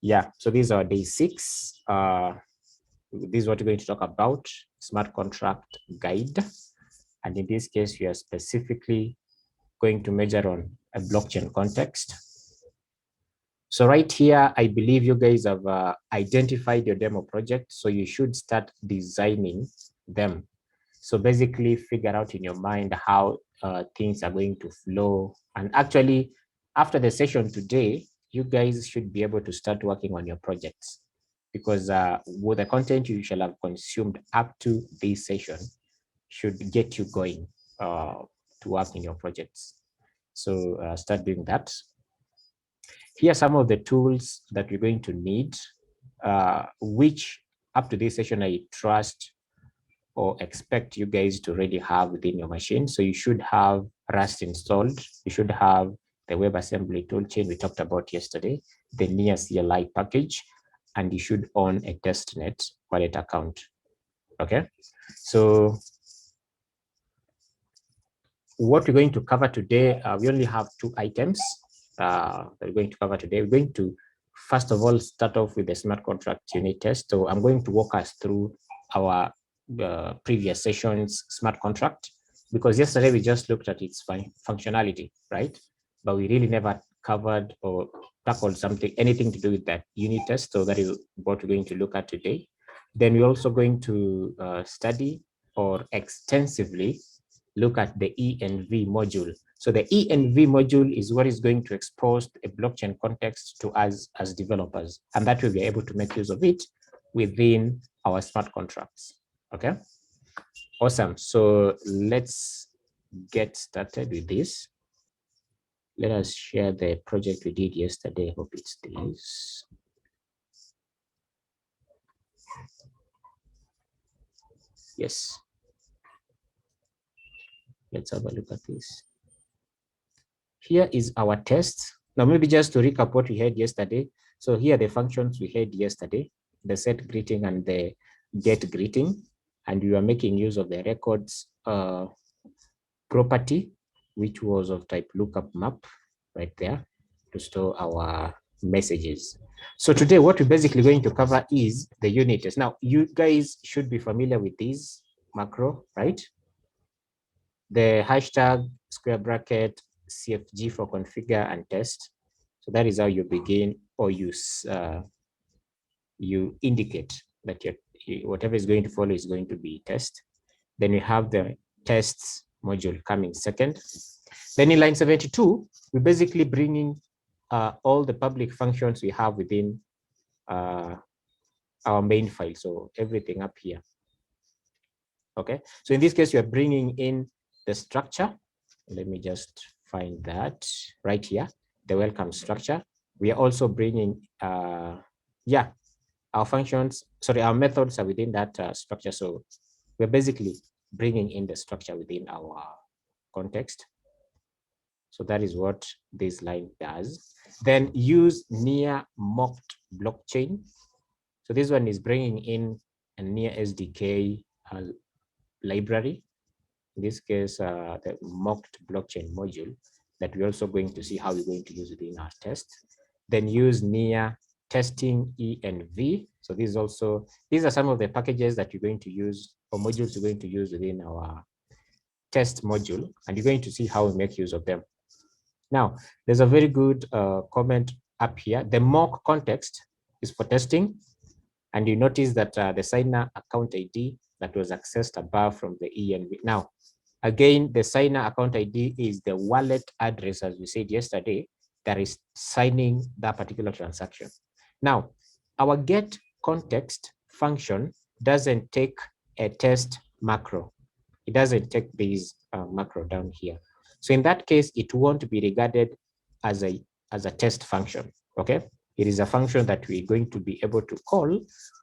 Yeah, so these are day 6. This is what we're going to talk about, smart contract guide. And in this case, we are specifically going to measure on a blockchain context. So right here, I believe you guys have identified your demo project. So you should start designing them. So basically figure out in your mind how things are going to flow. And actually, after the session today, you guys should be able to start working on your projects, because with the content you shall have consumed up to this session should get you going to work in your projects. So start doing that. Here are some of the tools that you're going to need, which up to this session I trust or expect you guys to already have within your machine. So you should have Rust installed. You should have the WebAssembly toolchain we talked about yesterday, the near CLI package, and you should own a testnet wallet account. Okay, so what we're going to cover today, we only have 2 items that we're going to cover today. We're going to, first of all, start off with the smart contract unit test. So I'm going to walk us through our previous session's smart contract, because yesterday we just looked at its functionality, right? But we really never covered or tackled anything to do with that unit test. So that is what we're going to look at today. Then we're also going to study or extensively look at the ENV module. So the ENV module is what is going to expose a blockchain context to us as developers, and that we'll be able to make use of it within our smart contracts. Okay, awesome. So let's get started with this. Let us share the project we did yesterday. Hope it's this. Yes. Let's have a look at this. Here is our test. Now, maybe just to recap what we had yesterday. So here are the functions we had yesterday, the set greeting and the get greeting. And we are making use of the records property, which was of type lookup map right there to store our messages. So today, what we're basically going to cover is the unit test. Now, you guys should be familiar with this macro, right? The hashtag square bracket CFG for configure and test. So that is how you begin, or you indicate that whatever is going to follow is going to be test. Then you have the tests module coming second. Then in line 72, we're basically bringing all the public functions we have within our main file. So everything up here. Okay, so in this case, you're bringing in the structure. Let me just find that right here, the welcome structure. We are also bringing, our functions, our methods are within that structure. So we're basically bringing in the structure within our context. So that is what this line does. Then use near mocked blockchain. So this one is bringing in a near SDK library. In this case, the mocked blockchain module that we're also going to see how we're going to use it in our test. Then use near testing ENV. So these are some of the packages that you're going to use, or modules you're going to use within our test module, and you're going to see how we make use of them. Now, there's a very good comment up here. The mock context is for testing, and you notice that the signer account ID that was accessed above from the ENV. Now, again, the signer account ID is the wallet address, as we said yesterday, that is signing that particular transaction. Now, our get context function doesn't take a test macro. It doesn't take this macro down here. So in that case, it won't be regarded as a test function, okay? It is a function that we're going to be able to call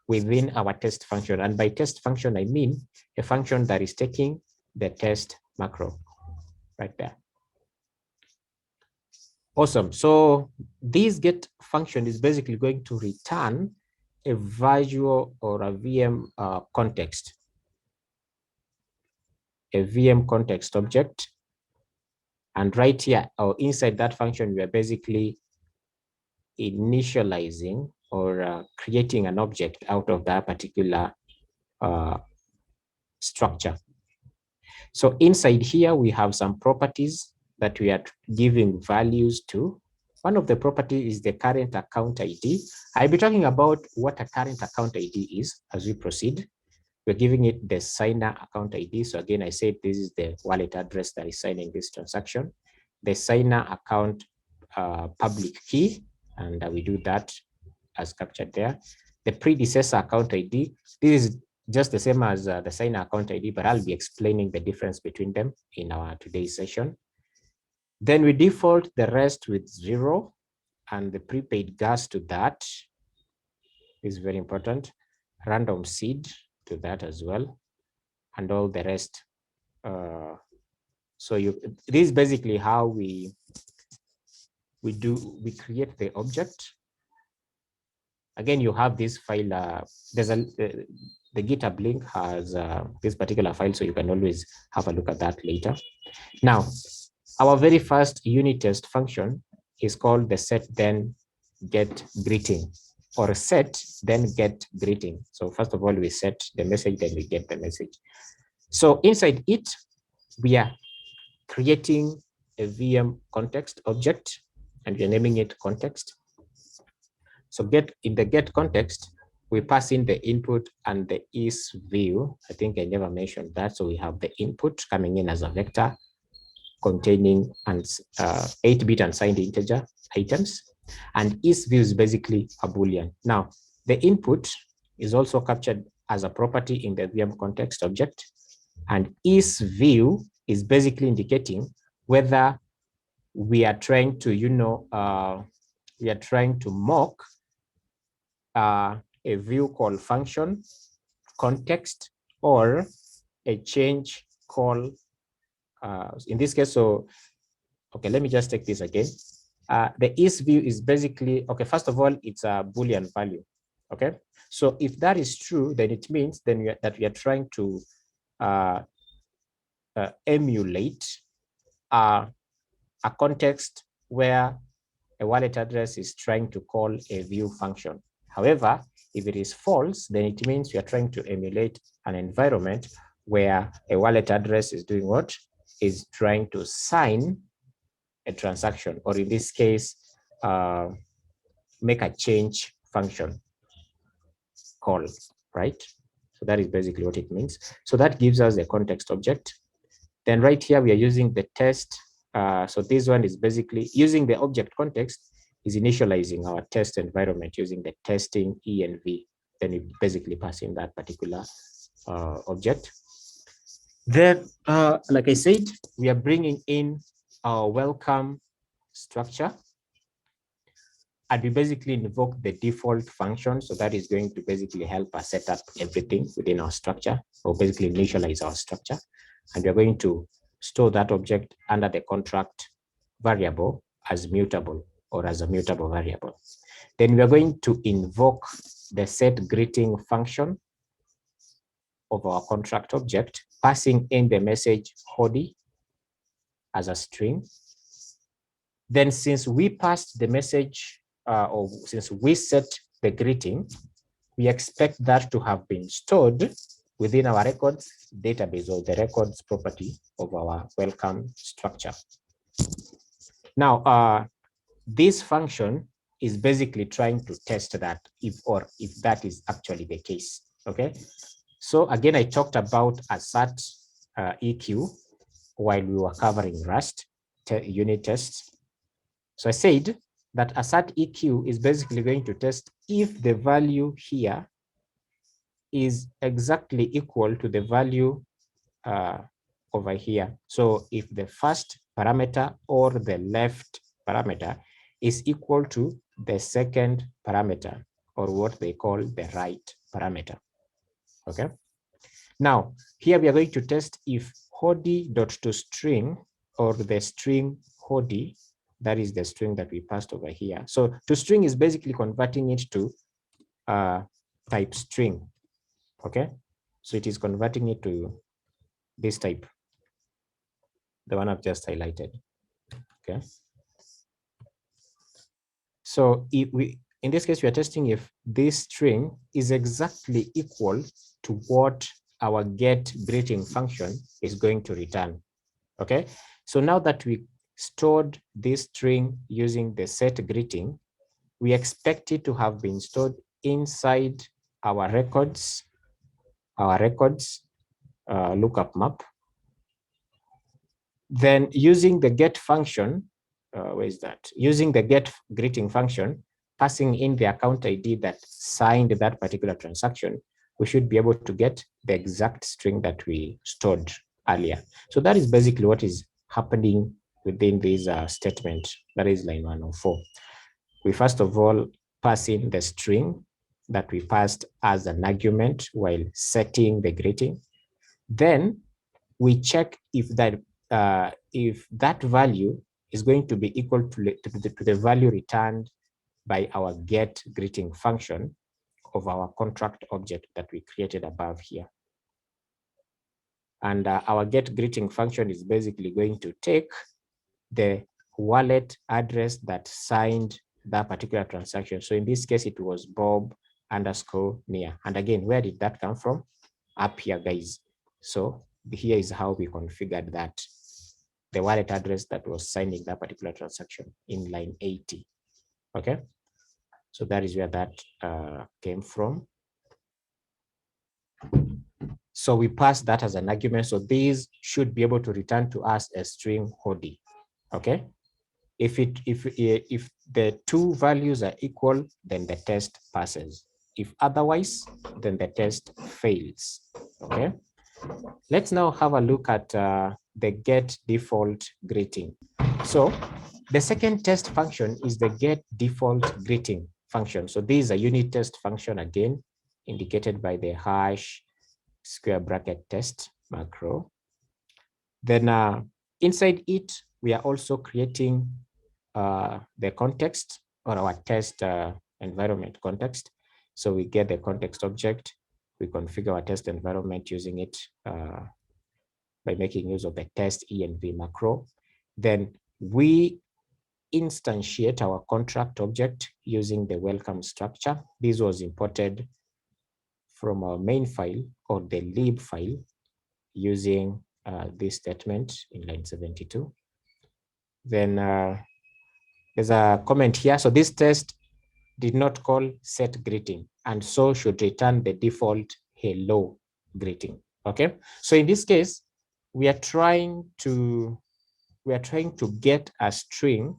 within our test function. And by test function, I mean a function that is taking the test macro right there. Awesome. So this get function is basically going to return a visual or a VM context, a VM context object. And right here, or inside that function, we are basically initializing or creating an object out of that particular structure. So inside here, we have some properties that we are giving values to. One of the properties is the current account ID. I'll be talking about what a current account ID is as we proceed. We're giving it the signer account ID. So again, I said this is the wallet address that is signing this transaction. The signer account public key, and we do that as captured there. The predecessor account ID, this is just the same as the signer account ID, but I'll be explaining the difference between them in our today's session. Then we default the rest with 0 and the prepaid gas to that is very important. Random seed to that as well, and all the rest. So this is basically how we create the object. Again, you have this file. There's the GitHub link has this particular file, so you can always have a look at that later. Now, our very first unit test function is called the set then get greeting, or set then get greeting. So first of all, we set the message, then we get the message. So inside it, we are creating a VM context object, and we're naming it context. So in the get context, we pass in the input and the is view. I think I never mentioned that. So we have the input coming in as a vector containing 8-bit unsigned integer items, and is view is basically a Boolean. Now, the input is also captured as a property in the VM context object, and is view is basically indicating whether we are trying to, we are trying to mock a view call function context or a change call. In this case, so, okay, let me just take this again. The is view is basically, okay, first of all, it's a Boolean value, okay? So if that is true, then it means then that we are trying to emulate a context where a wallet address is trying to call a view function. However, if it is false, then it means we are trying to emulate an environment where a wallet address is doing what? Is trying to sign a transaction, or in this case, make a change function call, right? So that is basically what it means. So that gives us a context object. Then right here, we are using the test. So this one is basically using the object context is initializing our test environment using the testing env. Then you basically pass in that particular object. Then, like I said, we are bringing in our welcome structure, and we basically invoke the default function. So that is going to basically help us set up everything within our structure, or basically initialize our structure. And we're going to store that object under the contract variable as mutable, or as a mutable variable. Then we're going to invoke the set greeting function of our contract object, passing in the message HODI as a string. Then since we passed the message, or since we set the greeting, we expect that to have been stored within our records database, or the records property of our welcome structure. Now, this function is basically trying to test that if that is actually the case, okay? So again, I talked about assert EQ while we were covering Rust unit tests. So I said that assert EQ is basically going to test if the value here is exactly equal to the value over here. So if the first parameter or the left parameter is equal to the second parameter, or what they call the right parameter, okay? Now, here we are going to test if HODI.toString, or the string HODI, that is the string that we passed over here. So toString is basically converting it to type string, okay? So it is converting it to this type, the one I've just highlighted, okay? So if in this case, we are testing if this string is exactly equal to what our get greeting function is going to return. Okay, so now that we stored this string using the set greeting, we expect it to have been stored inside our records lookup map. Then using the get function, where is that? Using the get greeting function, passing in the account ID that signed that particular transaction, we should be able to get the exact string that we stored earlier. So that is basically what is happening within this statement, that is line 104. We first of all pass in the string that we passed as an argument while setting the greeting. Then we check if that value is going to be equal to the value returned by our get greeting function of our contract object that we created above here. And our get greeting function is basically going to take the wallet address that signed that particular transaction. So in this case, it was Bob_Nia. And again, where did that come from? Up here, guys. So here is how we configured that. The wallet address that was signing that particular transaction in line 80. Okay. So that is where that came from. So we pass that as an argument. So these should be able to return to us a string HODI. Okay. If the two values are equal, then the test passes. If otherwise, then the test fails. Okay. Let's now have a look at the get default greeting. So the second test function is the get default greeting function. So this is a unit test function, again, indicated by the hash square bracket test macro. Then inside it, we are also creating the context, or our test environment context. So we get the context object, we configure our test environment using it by making use of the test env macro. Then we instantiate our contract object using the welcome structure. This was imported from our main file or the lib file using this statement in line 72. Then there's a comment here. So this test did not call set greeting, and so should return the default hello greeting. Okay. So in this case, we are trying to get a string,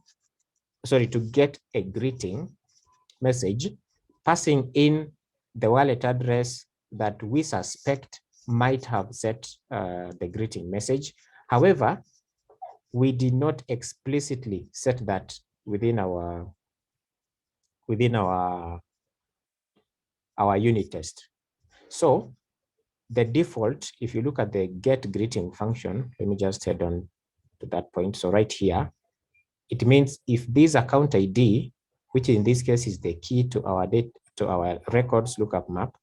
sorry, to get a greeting message, passing in the wallet address that we suspect might have set the greeting message. However, we did not explicitly set that within our unit test. So the default, if you look at the get greeting function, let me just head on to that point. So right here, it means if this account ID, which in this case is the key to our records lookup map,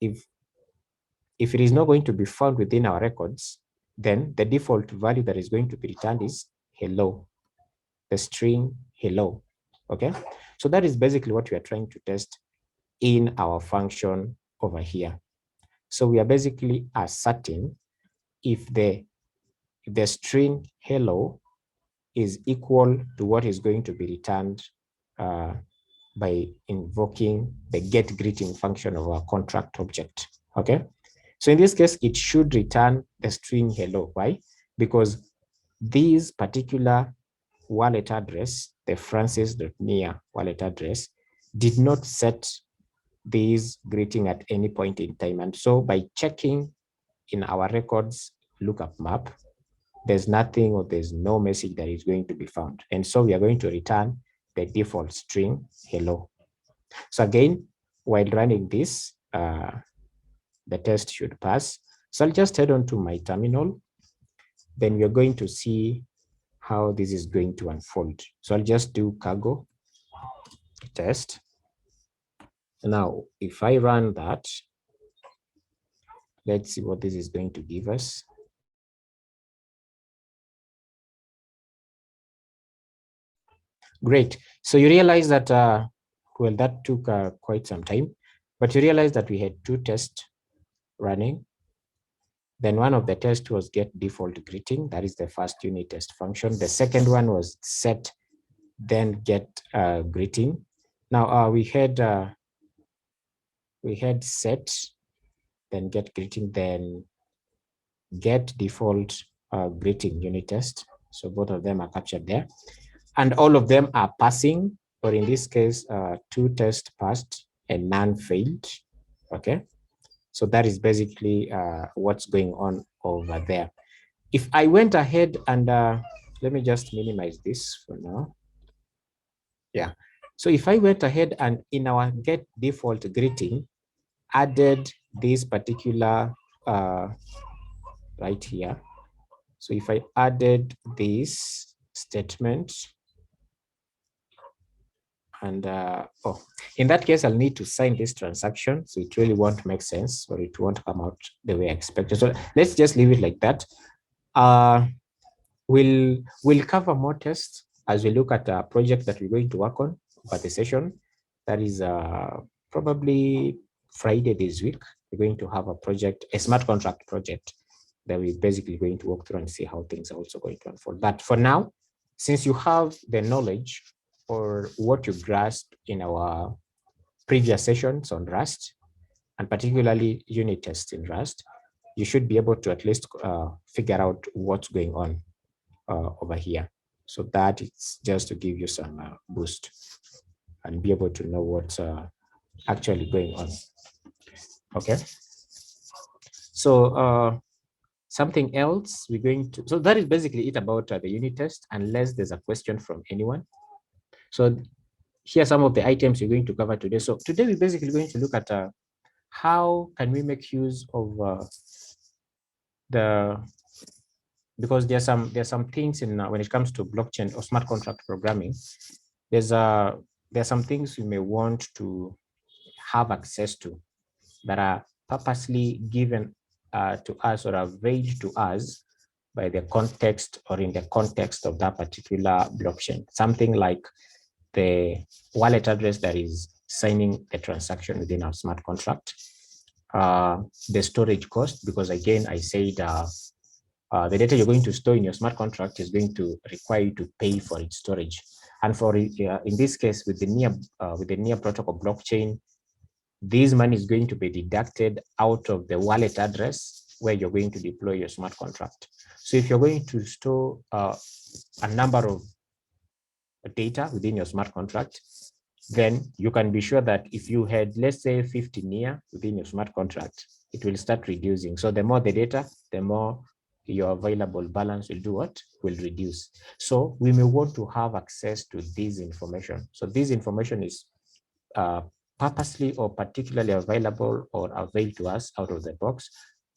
if it is not going to be found within our records, then the default value that is going to be returned is hello, the string hello. Okay, so that is basically what we are trying to test in our function over here. So we are basically asserting if the string hello is equal to what is going to be returned by invoking the get greeting function of our contract object. Okay, so in this case, it should return the string hello. Why? Because this particular wallet address, the francis.nia wallet address, did not set this greeting at any point in time. And so by checking in our records lookup map, there's nothing or there's no message that is going to be found. And so we are going to return the default string hello. So again, while running this, the test should pass. So I'll just head on to my terminal. Then we're going to see how this is going to unfold. So I'll just do cargo test. Now, if I run that, let's see what this is going to give us. Great. So you realize that well, that took quite some time, but you realize that we had 2 tests running. Then one of the tests was get default greeting. That is the first unit test function. The second one was set, then get greeting. Now we had set, then get greeting, then get default greeting unit test. So both of them are captured there, and all of them are passing, or in this case, 2 tests passed and none failed. Okay, so that is basically what's going on over there. If I went ahead and let me just minimize this for now. Yeah, so if I went ahead and in our get default greeting added this particular right here. So if I added this statement, and in that case, I'll need to sign this transaction. So it really won't make sense, or it won't come out the way I expected. So let's just leave it like that. We'll cover more tests as we look at a project that we're going to work on for the session. That is probably Friday this week. We're going to have a project, a smart contract project, that we're basically going to walk through and see how things are also going to unfold. But for now, since you have the knowledge or what you grasped in our previous sessions on Rust, and particularly unit tests in Rust, you should be able to at least figure out what's going on over here. So that it's just to give you some boost and be able to know what's actually going on. Okay. So something else we're going to, so that is basically it about the unit test, unless there's a question from anyone. So here are some of the items we're going to cover today. So today we're basically going to look at how can we make use of because there's some things in when it comes to blockchain or smart contract programming. There's some things we may want to have access to that are purposely given to us or availed to us by the context or in the context of that particular blockchain. Something like the wallet address that is signing the transaction within our smart contract, the storage cost, because again, I said the data you're going to store in your smart contract is going to require you to pay for its storage. And for in this case, with the near protocol blockchain, this money is going to be deducted out of the wallet address where you're going to deploy your smart contract. So if you're going to store a number of data within your smart contract, then you can be sure that if you had, let's say, 50 NIA within your smart contract, it will start reducing. So the more the data, the more your available balance will do what? Will reduce. So we may want to have access to this information. So this information is purposely or particularly available or availed to us out of the box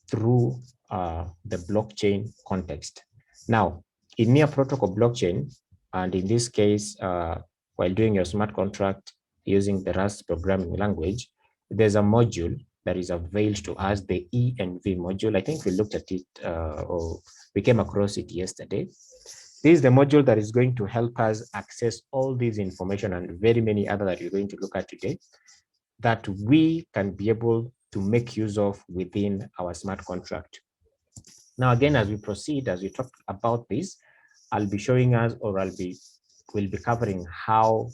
through the blockchain context. Now, in near protocol blockchain, and in this case, while doing your smart contract using the Rust programming language, there's a module that is availed to us, the ENV module. I think we looked at it or we came across it yesterday. This is the module that is going to help us access all this information and very many other that we're going to look at today that we can be able to make use of within our smart contract. Now, again, as we proceed, as we talk about this, I'll be showing us, or we'll be covering how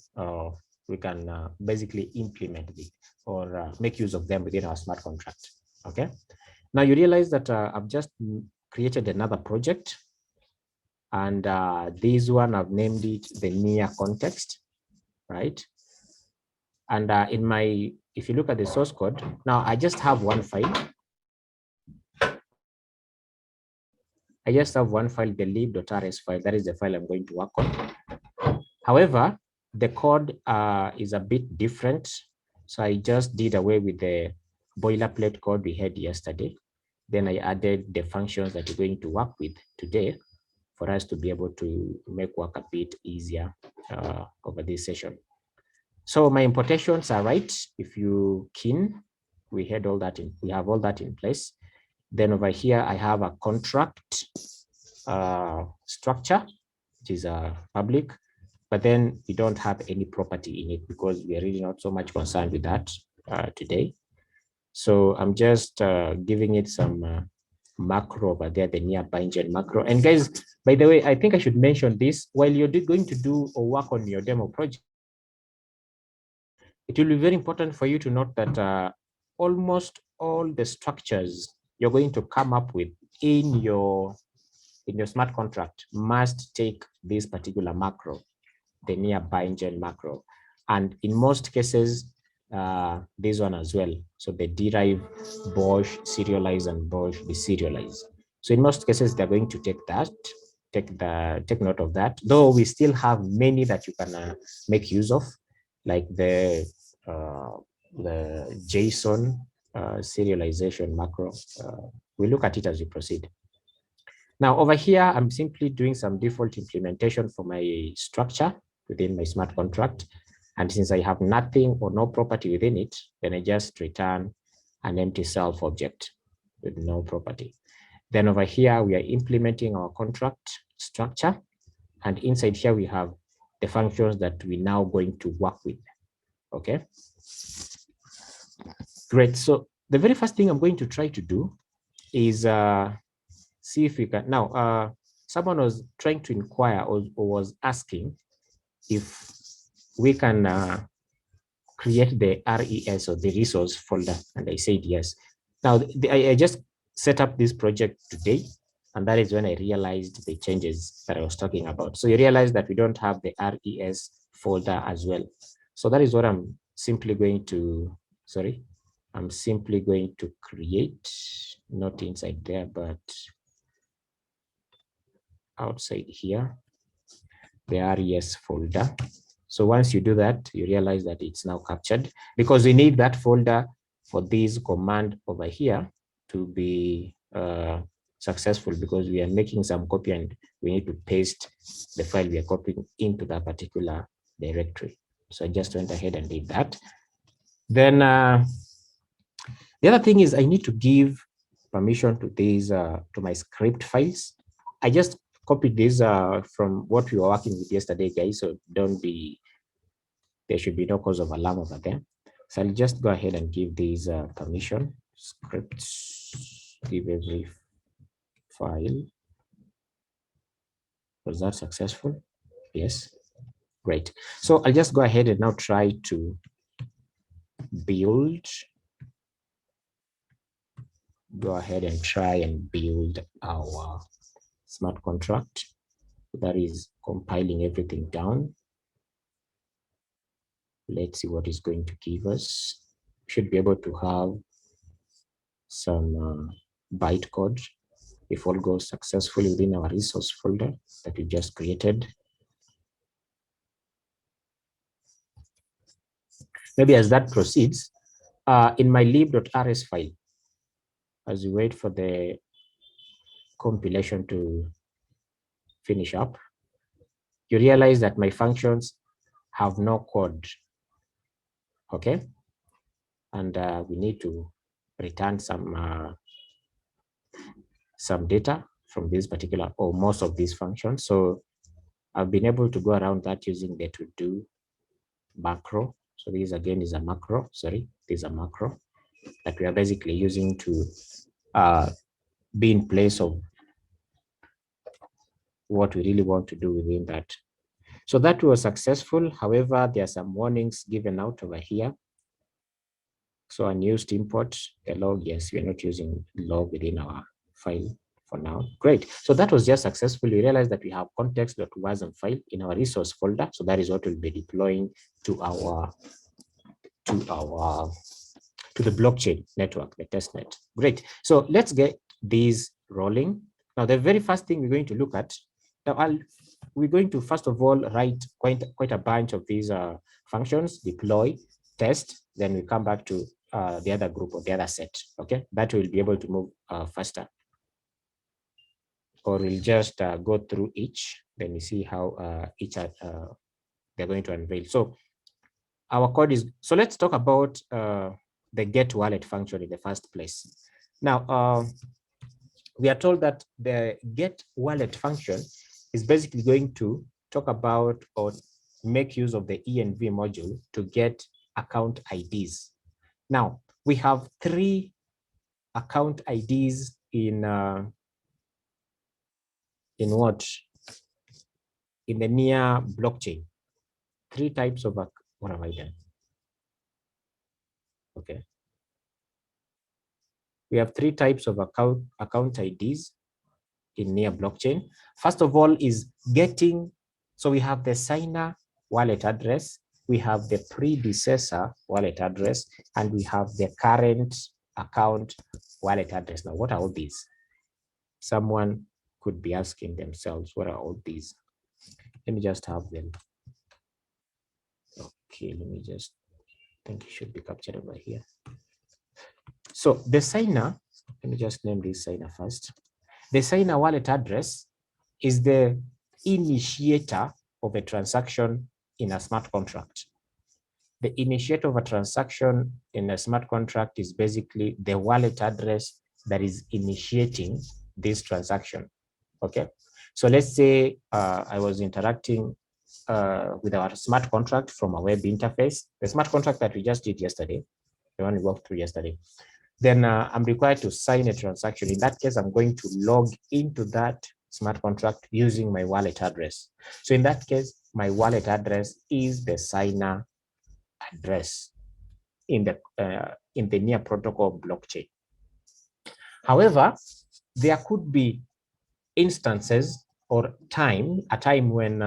we can basically implement this or make use of them within our smart contract. Okay. Now you realize that I've just created another project, and this one I've named it the near context, right? And in my, if you look at the source code, now I just have one file. I just have one file, the lib.rs file. That is the file I'm going to work on. However, the code is a bit different. So I just did away with the boilerplate code we had yesterday. Then I added the functions that we're going to work with today for us to be able to make work a bit easier over this session. So my importations are right. If you keen, we had all that in, we have all that in place. Then over here, I have a contract structure, which is a public. but then we don't have any property in it because we are really not so much concerned with that today. So I'm just giving it some macro over there, the nearby engine macro. And guys, by the way, I think I should mention this while you're going to do or work on your demo project. It will be very important for you to note that almost all the structures you're going to come up with in your smart contract must take this particular macro, the nearby engine macro. And in most cases, this one as well. So the derive, Bosch, serialize, and Bosch deserialize. So in most cases, they're going to take that, take note of that. Though we still have many that you can make use of, like the JSON serialization macro. We'll look at it as we proceed. Now over here, I'm simply doing some default implementation for my structure within my smart contract. And since I have nothing or no property within it, then I just return an empty self object with no property. Then over here, we are implementing our contract structure. And inside here, we have the functions that we're now going to work with. Okay. Great. So the very first thing I'm going to try to do is see if we can. Now, someone was trying to inquire or was asking if we can create the RES or the resource folder, and I said yes. Now, I just set up this project today, and that is when I realized the changes that I was talking about. So you realize that we don't have the RES folder as well. So that is what I'm simply going to, I'm simply going to create, not inside there, but outside here, the RES folder. So once you do that, you realize that it's now captured because we need that folder for this command over here to be successful, because we are making some copy and we need to paste the file we are copying into that particular directory. So I just went ahead and did that. Then the other thing is I need to give permission to these to my script files. I just copied this from what we were working with yesterday, guys. So don't be, there should be no cause of alarm over there. So I'll just go ahead and give these permission scripts, give every file. Was that successful? Yes. Great. So I'll just go ahead and now try to build. Go ahead and try and build our smart contract that is compiling everything down. Let's see what is going to give us. Should be able to have some bytecode if all goes successfully within our resource folder that we just created. Maybe as that proceeds, in my lib.rs file, as we wait for the compilation to finish up, you realize that my functions have no code. Okay. And we need to return some data from this particular, or most of these functions. So I've been able to go around that using the to do macro. So this again is a macro, this is a macro that we are basically using to be in place of what we really want to do within that. So that was successful. However, there are some warnings given out over here. So unused import the log. Yes, we are not using log within our file for now. Great. So that was just successful. We realized that we have context.wasm file in our resource folder. So that is what we'll be deploying to our to the blockchain network, the testnet. Great. So let's get these rolling. Now, the very first thing we're going to look at, now we're going to first of all write quite a bunch of these functions: deploy, test. Then we come back to the other group or the other set. Okay, that will be able to move faster. Or we'll just go through each. Then we see how each they're going to unveil. So our code is, so let's talk about the get wallet function in the first place. Now, we are told that the get wallet function is basically going to talk about or make use of the env module to get account IDs. Now, we have 3 account IDs in what? In the near blockchain. 3 types of, what have I done? Okay. We have 3 types of account IDs in near blockchain. First of all is getting, so we have the signer wallet address, we have the predecessor wallet address, and we have the current account wallet address. Now, what are all these? Someone could be asking themselves, what are all these? Let me just have them. Okay, let me just, I think it should be captured over here. So the signer, let me just name this signer first. The signer wallet address is the initiator of a transaction in a smart contract. The initiator of a transaction in a smart contract is basically the wallet address that is initiating this transaction. Okay, so let's say I was interacting with our smart contract from a web interface, the smart contract that we just did yesterday, the one we walked through yesterday. Then I'm required to sign a transaction. In that case, I'm going to log into that smart contract using my wallet address. So in that case, my wallet address is the signer address in the near protocol blockchain. However, there could be instances or a time when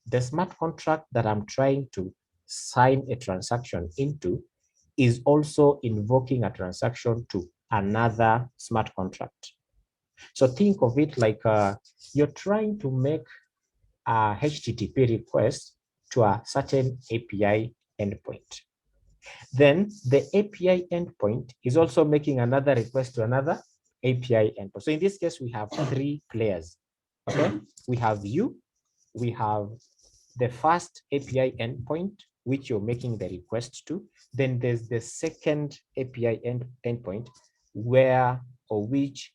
the smart contract that I'm trying to sign a transaction into is also invoking a transaction to another smart contract. So think of it like you're trying to make a HTTP request to a certain API endpoint. Then the API endpoint is also making another request to another API endpoint. So in this case, we have 3 players. Okay, we have you, we have the first API endpoint, which you're making the request to. Then there's the second API endpoint where or which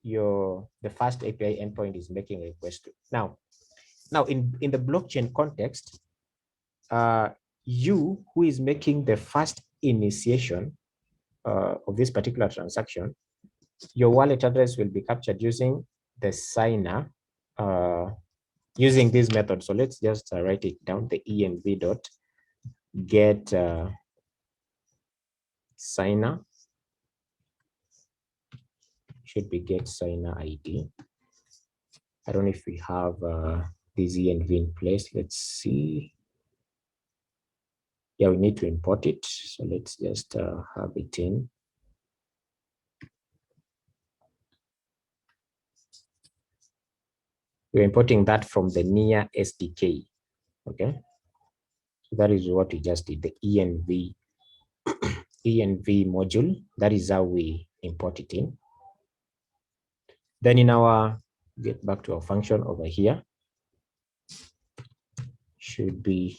the first API endpoint is making a request to. Now in the blockchain context, you who is making the first initiation of this particular transaction, your wallet address will be captured using the signer using this method. So let's just write it down, the env dot get signer, should be get signer ID. I don't know if we have this env in place. Let's see. Yeah, we need to import it. So let's just have it in. We're importing that from the near SDK. Okay. So that is what we just did, the env module. That is how we import it in. Then in our, get back to our function over here, should be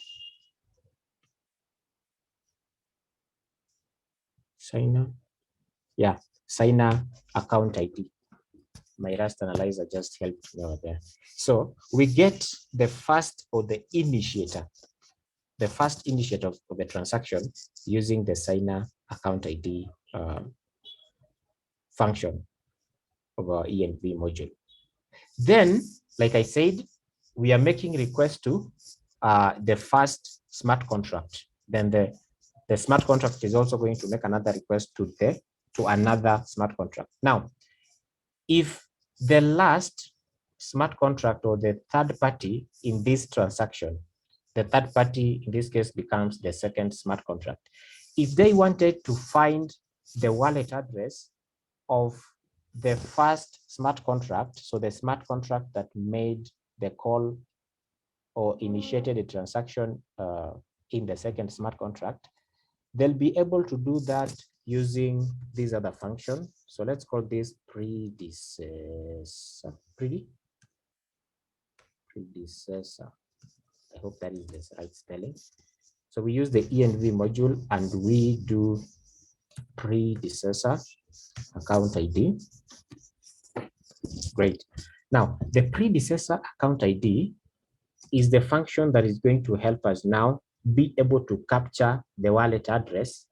signer. Yeah, signer account ID. My Rust analyzer just helped me over there. So we get the first or the initiator of the transaction using the signer account ID function of our env module. Then, like I said, we are making requests to the first smart contract. Then the smart contract is also going to make another request to another smart contract. Now, if the last smart contract or the third party in this transaction, the third party in this case becomes the second smart contract. If they wanted to find the wallet address of the first smart contract, so the smart contract that made the call or initiated a transaction in the second smart contract, they'll be able to do that using this other function. So let's call this predecessor. Predecessor. I hope that is the right spelling. So we use the env module and we do predecessor account ID. Great. Now, the predecessor account ID is the function that is going to help us now be able to capture the wallet address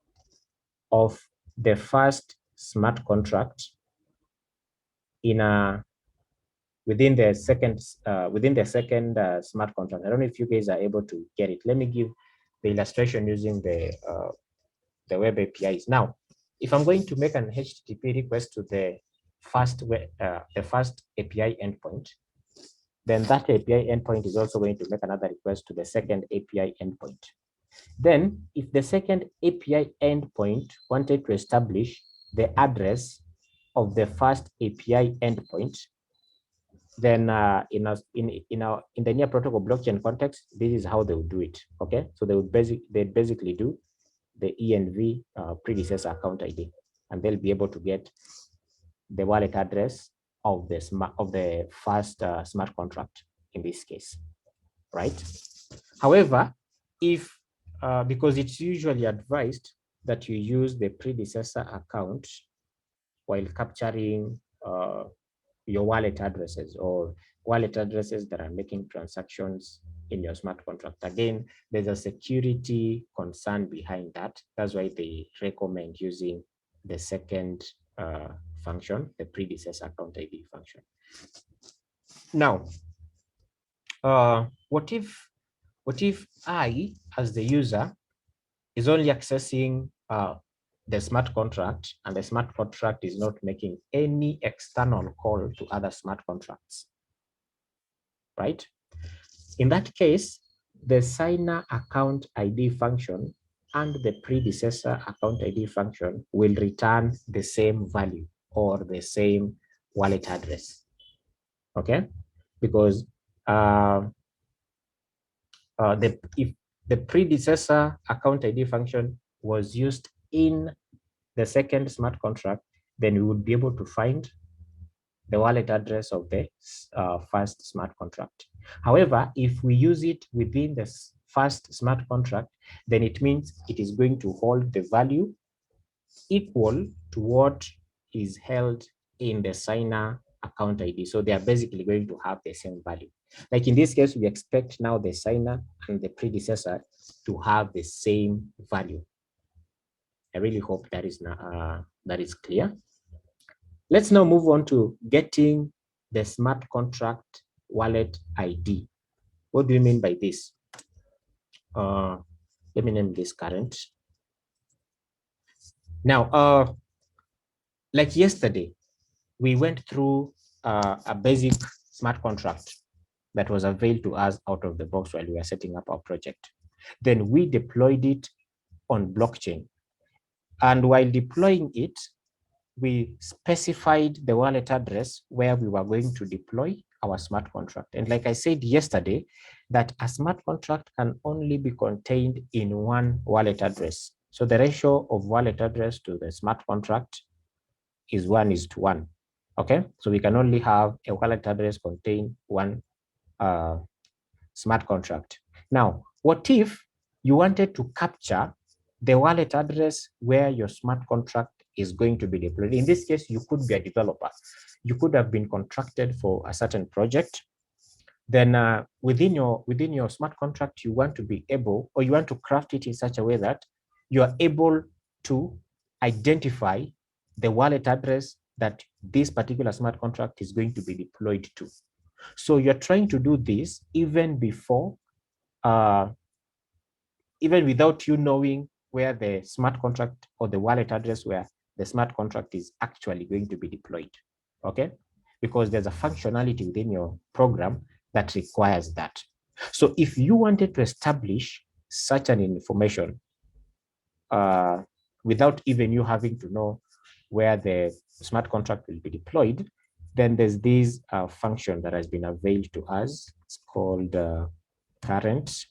of the first smart contract within the second smart contract. I don't know if you guys are able to get it. Let me give the illustration using the web APIs. Now, if I'm going to make an HTTP request to the first API endpoint, then that API endpoint is also going to make another request to the second API endpoint. Then, if the second API endpoint wanted to establish the address of the first API endpoint, then in the near protocol blockchain context, this is how they would do it. Okay, so they would basically do the ENV predecessor account ID, and they'll be able to get the wallet address of the first smart contract in this case, right? However, if because it's usually advised that you use the predecessor account while capturing your wallet addresses or wallet addresses that are making transactions in your smart contract. Again, there's a security concern behind that. That's why they recommend using the second function, the predecessor account ID function. Now, what if I, as the user, is only accessing the smart contract, and the smart contract is not making any external call to other smart contracts, right? In that case, the signer account ID function and the predecessor account ID function will return the same value or the same wallet address, okay? Because if the predecessor account ID function was used in the second smart contract, then we would be able to find the wallet address of the first smart contract. However, if we use it within the first smart contract, then it means it is going to hold the value equal to what is held in the signer account ID. So they are basically going to have the same value. Like in this case, we expect now the signer and the predecessor to have the same value. I really hope that is clear. Let's now move on to getting the smart contract wallet ID. What do you mean by this? Let me name this current. Now, like yesterday, we went through a basic smart contract that was available to us out of the box while we were setting up our project. Then we deployed it on blockchain. And while deploying it, we specified the wallet address where we were going to deploy our smart contract. And like I said yesterday, that a smart contract can only be contained in one wallet address. So the ratio of wallet address to the smart contract is 1:1. Okay, so we can only have a wallet address contain one smart contract. Now, what if you wanted to capture the wallet address where your smart contract is going to be deployed? In this case, you could be a developer. You could have been contracted for a certain project. Then within your smart contract, you want to be able, or you want to craft it in such a way that you are able to identify the wallet address that this particular smart contract is going to be deployed to. So you're trying to do this even before, even without you knowing where the smart contract or the wallet address where the smart contract is actually going to be deployed, okay? Because there's a functionality within your program that requires that. So if you wanted to establish such an information without even you having to know where the smart contract will be deployed, then there's this function that has been availed to us. It's called current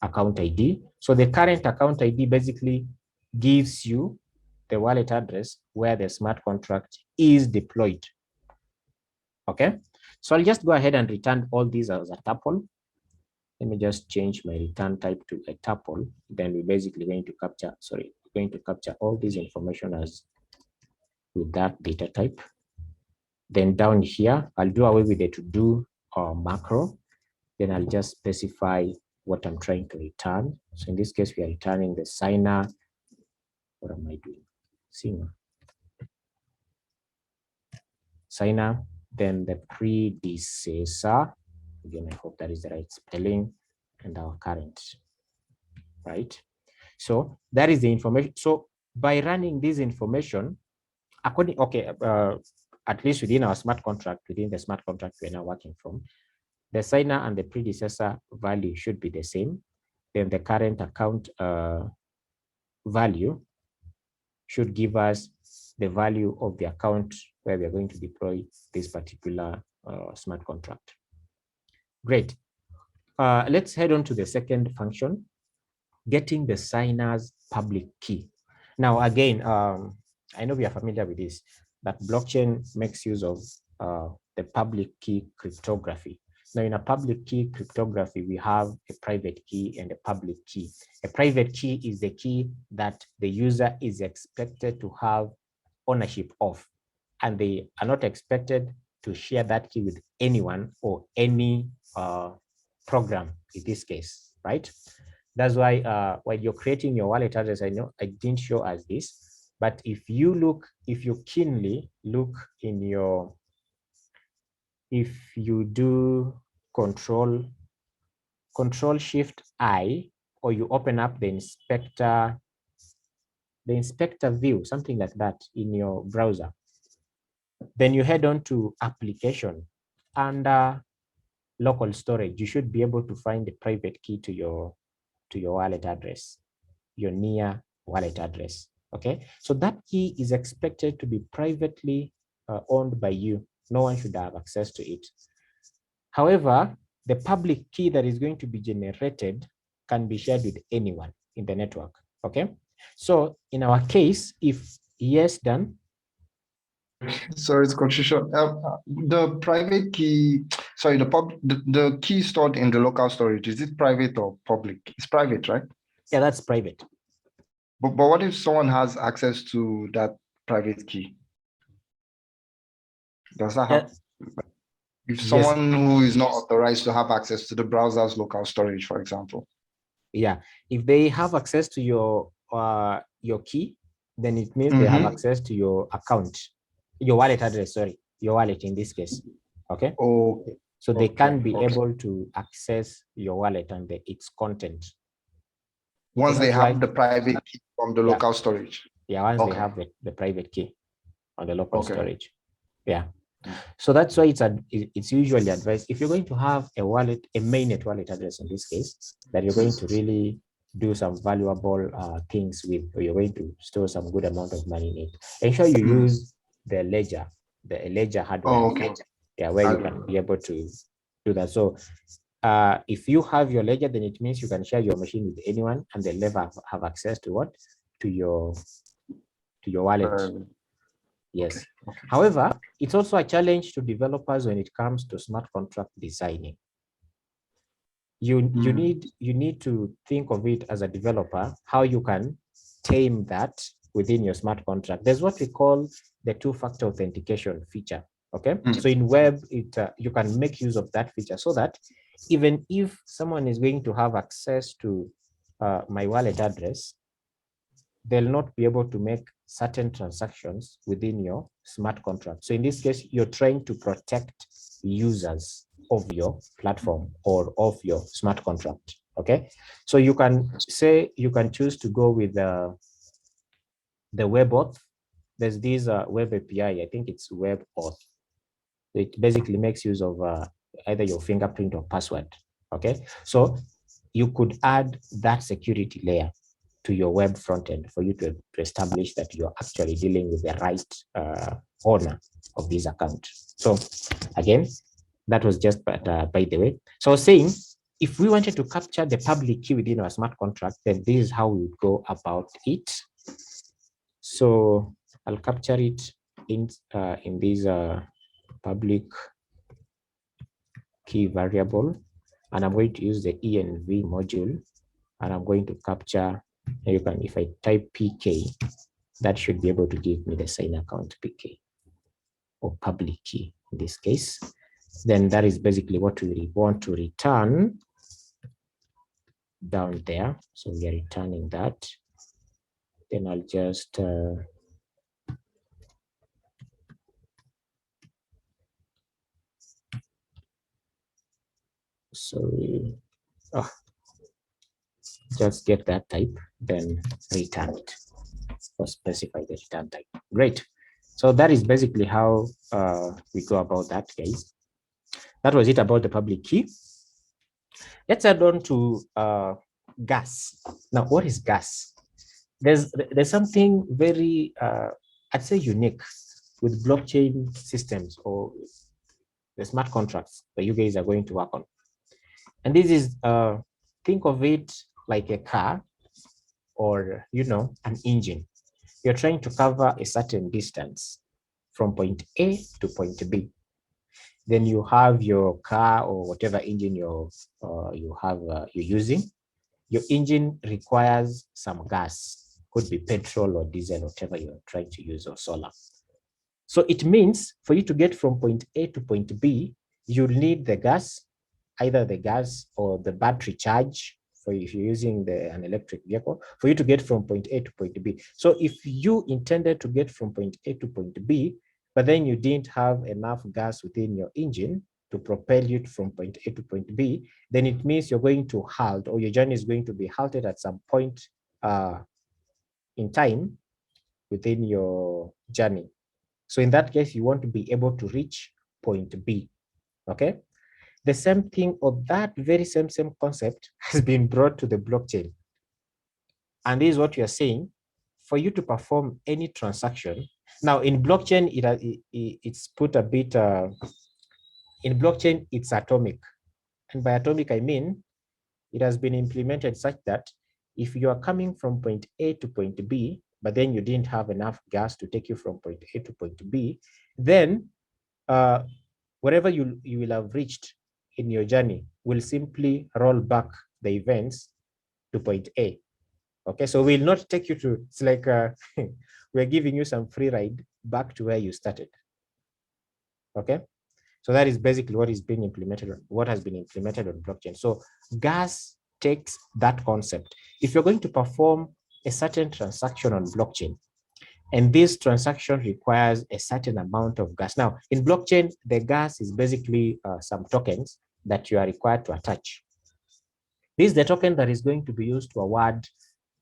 account ID. So the current account ID basically gives you the wallet address where the smart contract is deployed. Okay, so I'll just go ahead and return all these as a tuple. Let me just change my return type to a tuple. Then we're basically going to capture all this information as with that data type. Then down here, I'll do away with the to do macro. then I'll just specify what I'm trying to return. So in this case, we are returning the signer. What am I doing? Signer, then the predecessor. Again, I hope that is the right spelling, and our current, right? So that is the information. So by running this information, according, okay, at least within our smart contract, within the smart contract we're now working from, the signer and the predecessor value should be the same. Then the current account value should give us the value of the account where we are going to deploy this particular smart contract. Great. Let's head on to the second function, getting the signer's public key. Now, again, I know we are familiar with this, that blockchain makes use of the public key cryptography. Now, in a public key cryptography, we have a private key and a public key. A private key is the key that the user is expected to have ownership of, and they are not expected to share that key with anyone or any program in this case, right? That's why while you're creating your wallet address, I know I didn't show us this, but if you keenly look in your, if you do control shift I, or you open up the inspector view, something like that in your browser, then you head on to application under local storage. You should be able to find the private key to your wallet address, your near wallet address. Okay, so that key is expected to be privately owned by you. No one should have access to it. However, the public key that is going to be generated can be shared with anyone in the network. Okay, so in our case, if yes done. Sorry, it's confusion. The private key, sorry, the key stored in the local storage, is it private or public? It's private, right? Yeah, that's private. But what if someone has access to that private key? Does that happen? If someone who is not authorized to have access to the browser's local storage, for example. Yeah, if they have access to your key, then it means they have access to your account, your wallet address, sorry, your wallet in this case. Okay. Okay. So they can be able to access your wallet and its content. Once they have the private key from the local storage. Yeah, once they have the private key on the local storage. Yeah. So that's why it's usually advised, if you're going to have a wallet, a mainnet wallet address in this case, that you're going to really do some valuable things with, or you're going to store some good amount of money in it, ensure you use the ledger hardware. Yeah, where you can be able to do that. So if you have your ledger, then it means you can share your machine with anyone and they'll never have access to what? To your wallet. Yes. Okay. However, it's also a challenge to developers when it comes to smart contract designing. You need to think of it as a developer, how you can tame that within your smart contract. There's what we call the two-factor authentication feature. Okay. So in web, you can make use of that feature so that even if someone is going to have access to my wallet address, they'll not be able to make certain transactions within your smart contract. So in this case, you're trying to protect users of your platform or of your smart contract. Okay. So you can say, you can choose to go with the WebAuth. There's this web API, I think it's WebAuth. It basically makes use of either your fingerprint or password. Okay. So you could add that security layer to your web frontend for you to establish that you're actually dealing with the right owner of this account. So again, that was just by the way. So I was saying, if we wanted to capture the public key within our smart contract, then this is how we would go about it. So I'll capture it in this public key variable, and I'm going to use the env module, and I'm going to capture. You can, if I type PK, that should be able to give me the sign account PK or public key in this case. then that is basically what we want to return down there. So we are returning that. Then I'll just sorry, just get that type, then return it, or specify the return type. Great. So that is basically how we go about that, guys. That was it about the public key. Let's add on to gas. Now, what is gas? There's something very, I'd say, unique with blockchain systems or the smart contracts that you guys are going to work on. And this is, think of it like a car or, an engine. You're trying to cover a certain distance from point A to point B. Then you have your car or whatever engine you're using. Your engine requires some gas, could be petrol or diesel, whatever you're trying to use, or solar. So it means for you to get from point A to point B, you need the gas, either the gas or the battery charge, for if you're using an electric vehicle, for you to get from point A to point B. So if you intended to get from point A to point B, but then you didn't have enough gas within your engine to propel you from point A to point B, then it means you're going to halt, or your journey is going to be halted at some point in time within your journey. So in that case, you want to be able to reach point B, okay? The same thing, or that very same concept has been brought to the blockchain. And this is what you are saying. For you to perform any transaction, now in blockchain, it's put a bit, in blockchain, it's atomic. And by atomic, I mean, it has been implemented such that if you are coming from point A to point B, but then you didn't have enough gas to take you from point A to point B, then wherever you will have reached in your journey will simply roll back the events to point A. Okay, so we'll not take you to, it's like we're giving you some free ride back to where you started. Okay, so that is basically what is being implemented, what has been implemented on blockchain. So gas takes that concept. If you're going to perform a certain transaction on blockchain, and this transaction requires a certain amount of gas. Now, in blockchain, the gas is basically some tokens that you are required to attach. This is the token that is going to be used to award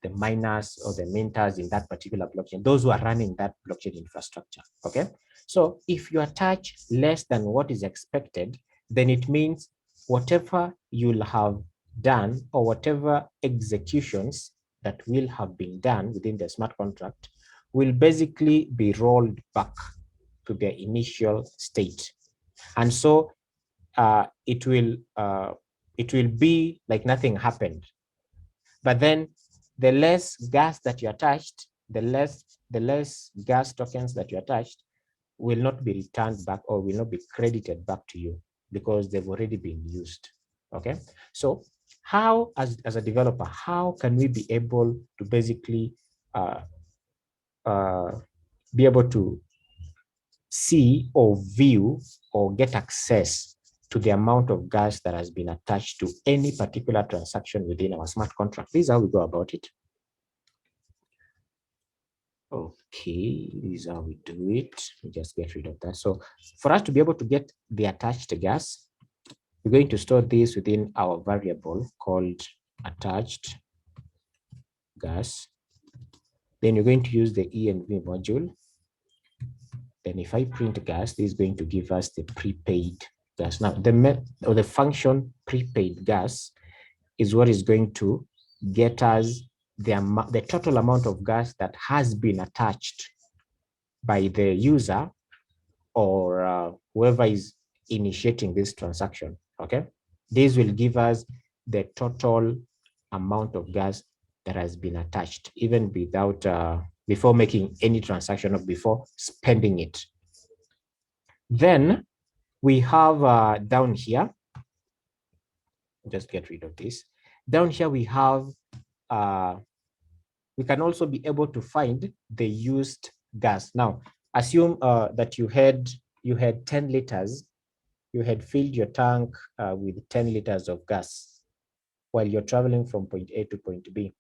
the miners or the minters in that particular blockchain, those who are running that blockchain infrastructure, okay? So if you attach less than what is expected, then it means whatever you'll have done or whatever executions that will have been done within the smart contract will basically be rolled back to their initial state. And so it will be like nothing happened. But then the less gas that you attached, the less gas tokens that you attached will not be returned back or will not be credited back to you because they've already been used. Okay, so how, as a developer, how can we be able to basically be able to see or view or get access to the amount of gas that has been attached to any particular transaction within our smart contract? This is how we go about it. Okay, this is how we do it. We just get rid of that. So for us to be able to get the attached gas, we're going to store this within our variable called attached gas. Then you're going to use the env module. Then if I print gas, this is going to give us the prepaid gas. Now the function prepaid gas is what is going to get us the total amount of gas that has been attached by the user or whoever is initiating this transaction. Okay, this will give us the total amount of gas that has been attached, even without before making any transaction or before spending it. Then we have down here, just get rid of this. Down here we have we can also be able to find the used gas. Now, assume that you had 10 liters you had filled your tank with 10 liters of gas while you're traveling from point A to point B.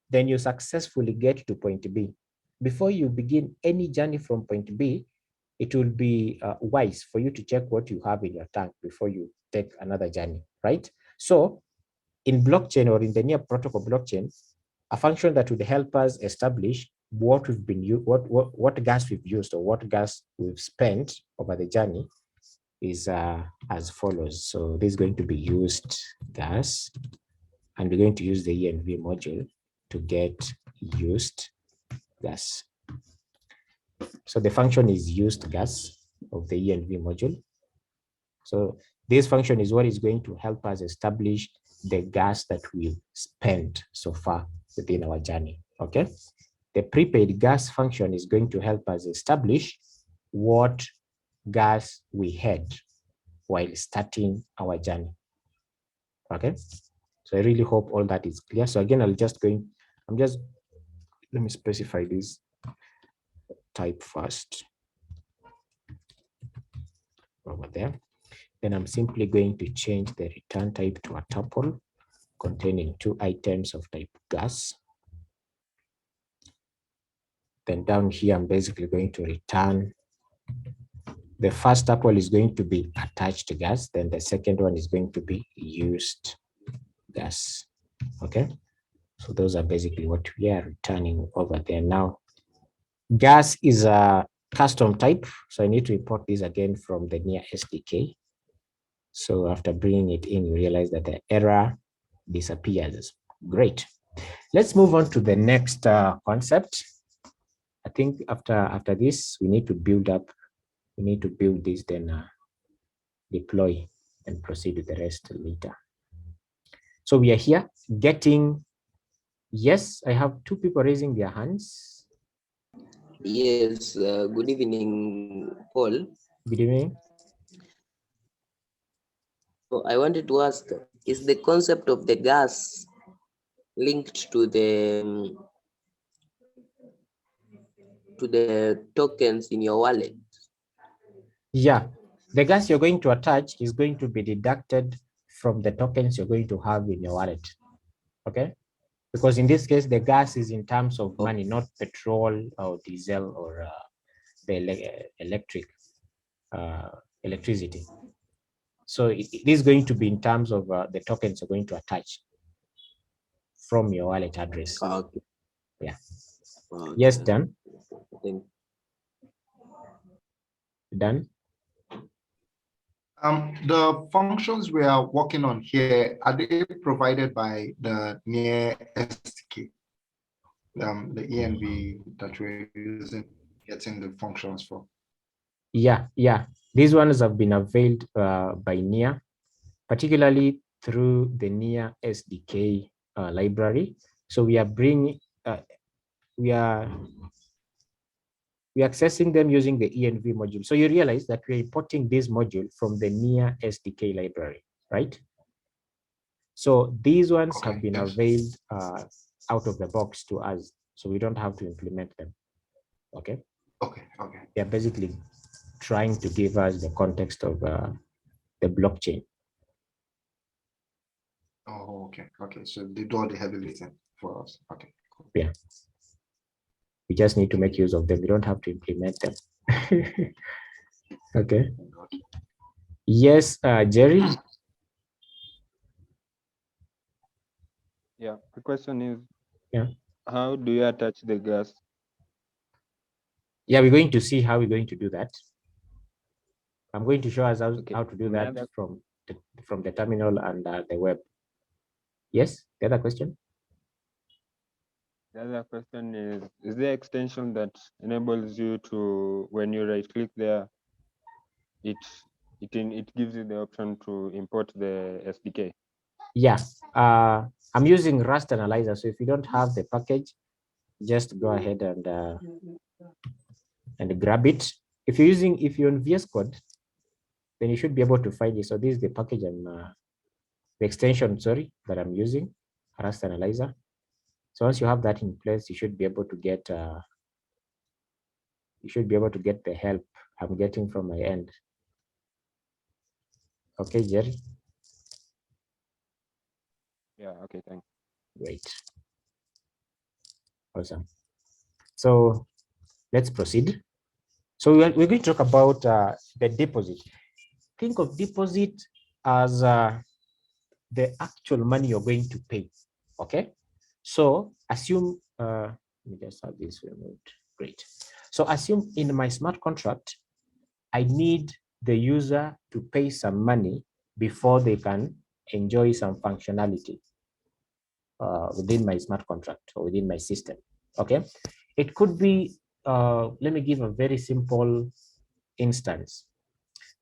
Then you successfully get to point B. Before you begin any journey from point B, it will be wise for you to check what you have in your tank before you take another journey, right? So in blockchain, or in the near protocol blockchain, a function that would help us establish what we've been what gas we've used, or what gas we've spent over the journey, is as follows. So this is going to be used gas, and we're going to use the env module to get used gas. So the function is used gas of the env module. So this function is what is going to help us establish the gas that we've spent so far within our journey. Okay. The prepaid gas function is going to help us establish what gas we had while starting our journey. Okay. So I really hope all that is clear. So again, let me specify this type first over there. Then I'm simply going to change the return type to a tuple containing 2 items of type gas. Then down here, I'm basically going to return the first tuple is going to be attached gas, then the second one is going to be used gas. Okay, so those are basically what we are returning over there. Now, gas is a custom type, so I need to import this again from the near SDK. So after bringing it in, you realize that the error disappears. Great. Let's move on to the next concept. I think after this, we need to build this, then deploy and proceed with the rest later. So we are here getting, yes, I have 2 people raising their hands. Yes, good evening, Paul. Good evening. So I wanted to ask, is the concept of the gas linked to the tokens in your wallet? Yeah, the gas you're going to attach is going to be deducted from the tokens you're going to have in your wallet. Okay, because in this case, the gas is in terms of money, not petrol or diesel or the electricity. So it is going to be in terms of the tokens you're going to attach from your wallet address. Okay. Yeah. Okay. Yes, done. Thank Done. The functions we are working on here, are they provided by the near SDK? The ENV that we're using, getting the functions for? Yeah. These ones have been availed by NEAR, particularly through the NEAR SDK library. So we are bringing, we are accessing them using the ENV module. So you realize that we're importing this module from the NEAR SDK library, right? So these ones have been availed out of the box to us, so we don't have to implement them. Okay. They're basically trying to give us the context of the blockchain. Oh, okay. So they do all the heavy lifting for us. Okay. Cool. Yeah. We just need to make use of them. We don't have to implement them. Okay. Yes, Jerry. Yeah, the question is, yeah, how do you attach the gas? Yeah, we're going to see how we're going to do that. I'm going to show us how to do that from the terminal and the web. Yes, the other question? The other question is there extension that enables you to, when you right click there, it gives you the option to import the SDK? Yeah, I'm using Rust Analyzer. So if you don't have the package, just go ahead and grab it. If you're on VS Code, then you should be able to find it. So this is the package the extension, that I'm using, Rust Analyzer. So once you have that in place, you should be able to get the help I'm getting from my end. Okay, Jerry. Yeah, okay, thanks. Great. Awesome. So let's proceed. So we're going to talk about the deposit. Think of deposit as the actual money you're going to pay. Okay. So assume, let me just have this removed. Great. So assume in my smart contract, I need the user to pay some money before they can enjoy some functionality within my smart contract or within my system. Okay. It could be, let me give a very simple instance.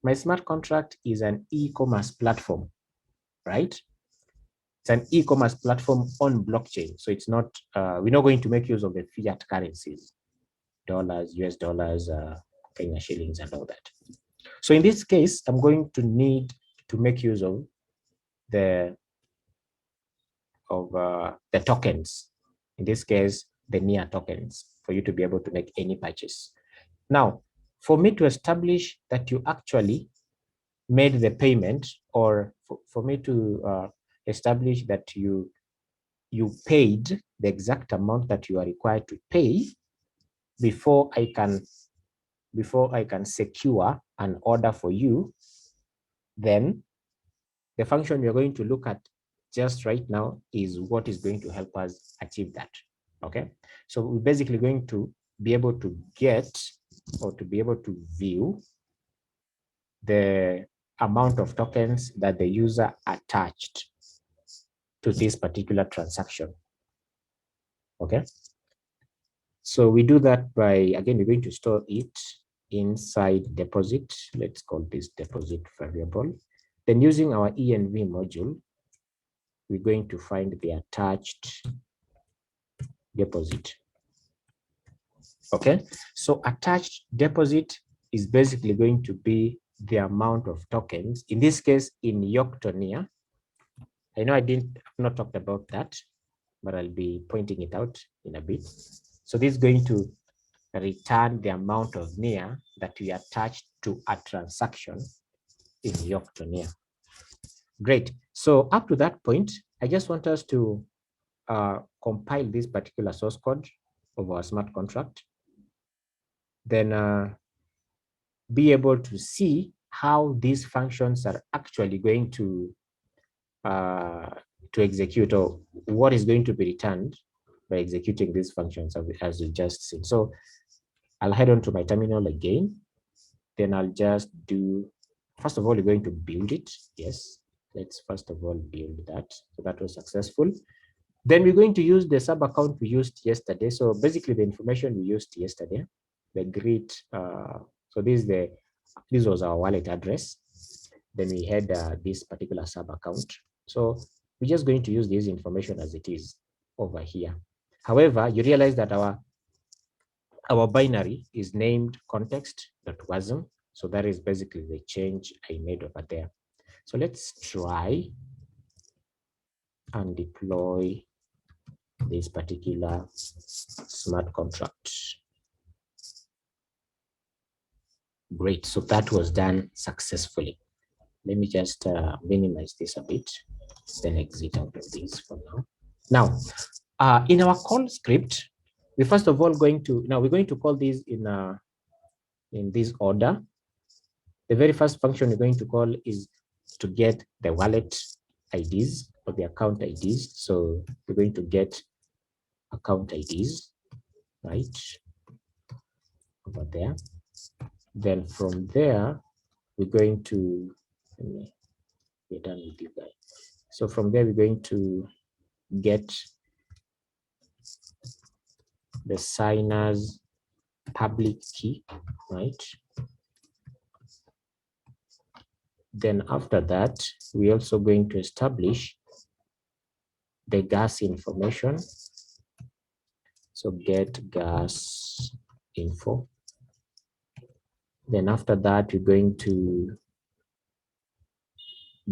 My smart contract is an e-commerce platform, right? It's an e-commerce platform on blockchain. So it's not, we're not going to make use of the fiat currencies, dollars, US dollars, Kenya shillings, and all that. So in this case, I'm going to need to make use of the tokens. In this case, the NIA tokens for you to be able to make any purchase. Now, for me to establish that you actually made the payment, or for me to establish that you paid the exact amount that you are required to pay before I can secure an order for you, then the function we're going to look at just right now is what is going to help us achieve that. Okay, so we're basically going to be able to get, or to be able to view, the amount of tokens that the user attached to this particular transaction. Okay, so we do that by, again, we're going to store it inside deposit. Let's call this deposit variable. Then using our env module, we're going to find the attached deposit. Okay, so attached deposit is basically going to be the amount of tokens, in this case in Yoctonia. I know I've not talked about that, but I'll be pointing it out in a bit. So this is going to return the amount of NIA that we attached to a transaction in Yoctonia. Great. So up to that point, I just want us to compile this particular source code of our smart contract, then be able to see how these functions are actually going to execute, or what is going to be returned by executing these functions as we just seen. So I'll head on to my terminal again. Then I'll just do, first of all, we're going to build it. Yes, let's first of all build that. So that was successful. Then we're going to use the sub account we used yesterday. So basically the information we used yesterday, the greet. So this was our wallet address. Then we had this particular sub account. So we're just going to use this information as it is over here. However, you realize that our binary is named context.wasm. So that is basically the change I made over there. So let's try and deploy this particular smart contract. Great, so that was done successfully. Let me just minimize this a bit, then exit out of this for now. Now, in our call script, we're first of all going to, now we're going to call these in this order. The very first function we're going to call is to get the wallet IDs or the account IDs. So we're going to get account IDs, right, over there. Then from there, we're going to, let me get done with you guys. So from there, we're going to get the signer's public key, right? Then after that, we're also going to establish the gas information. So get gas info. Then after that, we're going to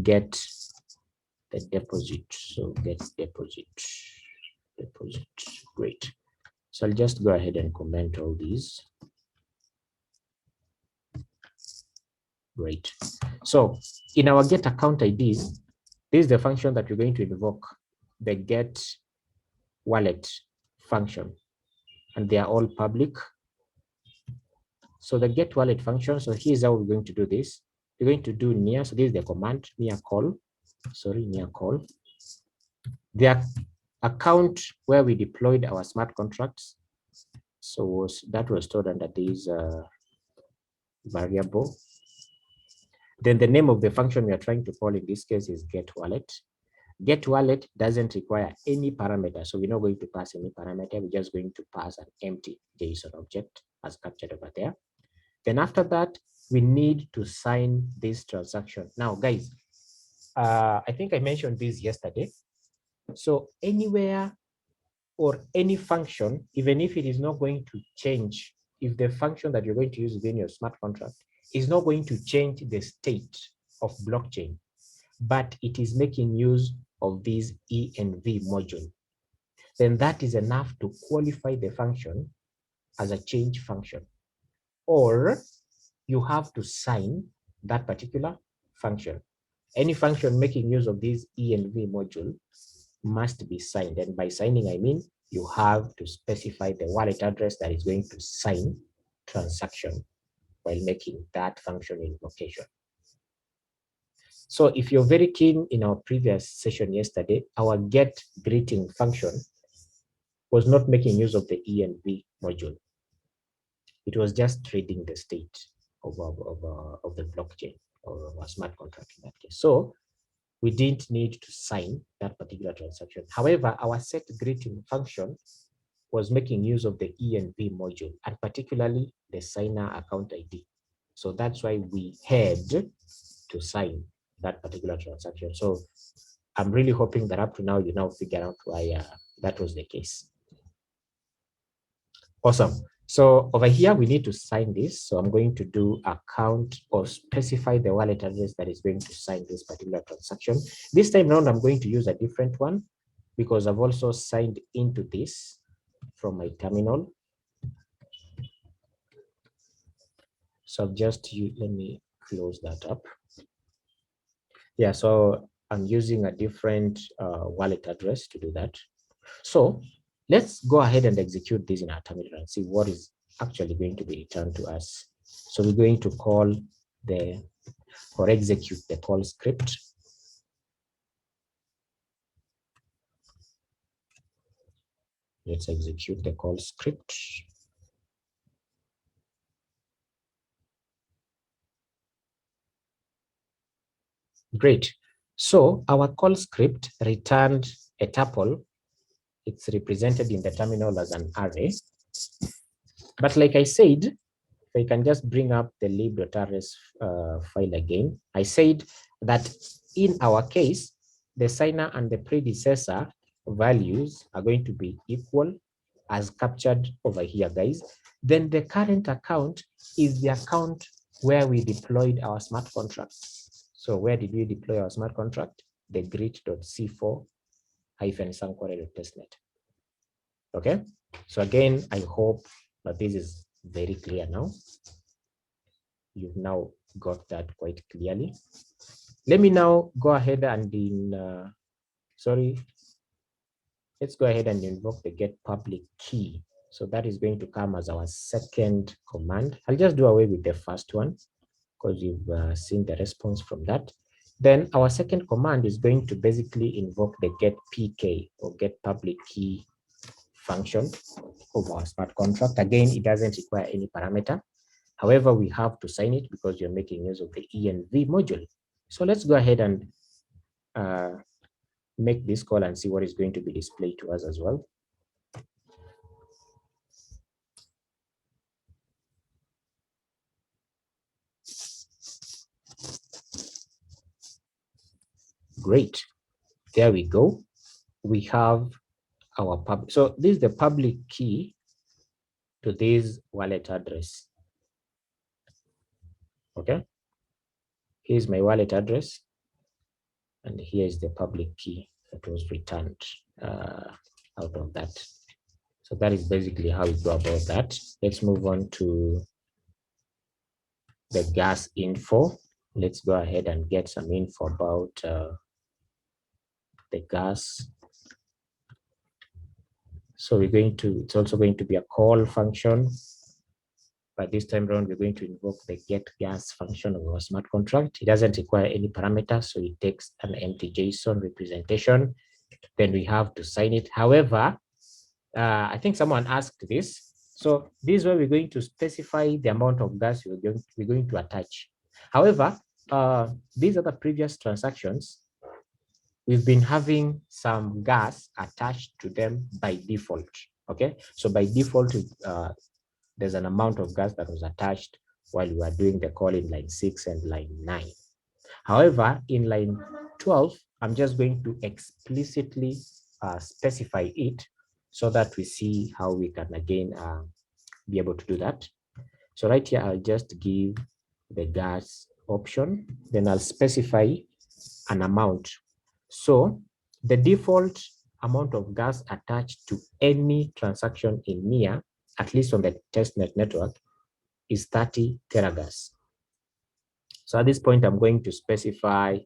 get the deposit. So get deposit. Great. So I'll just go ahead and comment all these. Great. So in our get account IDs, this is the function that we're going to invoke, the get wallet function, and they are all public. So the get wallet function, so here's how we're going to do this. We're going to do near, so this is the command, near call. The account where we deployed our smart contracts. So that was stored under this variable. Then the name of the function we are trying to call in this case is get wallet. Get wallet doesn't require any parameter. So we're not going to pass any parameter. We're just going to pass an empty JSON object as captured over there. Then after that, we need to sign this transaction. Now, guys, I think I mentioned this yesterday. So anywhere or any function, even if it is not going to change, if the function that you're going to use within your smart contract is not going to change the state of blockchain, but it is making use of this ENV module, then that is enough to qualify the function as a change function. Or you have to sign that particular function. Any function making use of this ENV module must be signed. And by signing, I mean you have to specify the wallet address that is going to sign transaction while making that function invocation. So if you're very keen, in our previous session yesterday, our get greeting function was not making use of the ENV module. It was just trading the state of the blockchain or a smart contract in that case. So we didn't need to sign that particular transaction. However, our set greeting function was making use of the ENV module, and particularly the signer account ID. So that's why we had to sign that particular transaction. So I'm really hoping that up to now, you now figure out why that was the case. Awesome. So over here, we need to sign this. So I'm going to do account or specify the wallet address that is going to sign this particular transaction. This time around, I'm going to use a different one because I've also signed into this from my terminal. So I've just let me close that up. Yeah, so I'm using a different wallet address to do that. So let's go ahead and execute this in our terminal and see what is actually going to be returned to us. So we're going to call execute the call script. Let's execute the call script. Great. So our call script returned a tuple. It's represented in the terminal as an array. But like I said, if I can just bring up the lib.rs file again, I said that in our case, the signer and the predecessor values are going to be equal as captured over here, guys. Then the current account is the account where we deployed our smart contracts. So where did we deploy our smart contract? The grit.c4-sanctuary.testnet. Okay, so again, I hope that this is very clear now. You've now got that quite clearly. Let me now go ahead and let's go ahead and invoke the get public key. So that is going to come as our second command. I'll just do away with the first one because you've seen the response from that. Then our second command is going to basically invoke the get PK or get public key function of our smart contract. Again, it doesn't require any parameter. However, we have to sign it because you're making use of the ENV module. So let's go ahead and make this call and see what is going to be displayed to us as well. Great. There we go. We have our public. So this is the public key to this wallet address. Okay. Here's my wallet address. And here is the public key that was returned out of that. So that is basically how we go about that. Let's move on to the gas info. Let's go ahead and get some info about the gas. So it's also going to be a call function. But this time around, we're going to invoke the get gas function of our smart contract. It doesn't require any parameters, so it takes an empty JSON representation. Then we have to sign it. However, I think someone asked this. So this is where we're going to specify the amount of gas we're going to attach. However, these are the previous transactions. We've been having some gas attached to them by default. Okay, so by default, there's an amount of gas that was attached while we were doing the call in line 6 and line 9. However, in line 12, I'm just going to explicitly specify it so that we see how we can again be able to do that. So right here, I'll just give the gas option, then I'll specify an amount. So the default amount of gas attached to any transaction in NIA, at least on the testnet network, is 30 teragas. So at this point, I'm going to specify,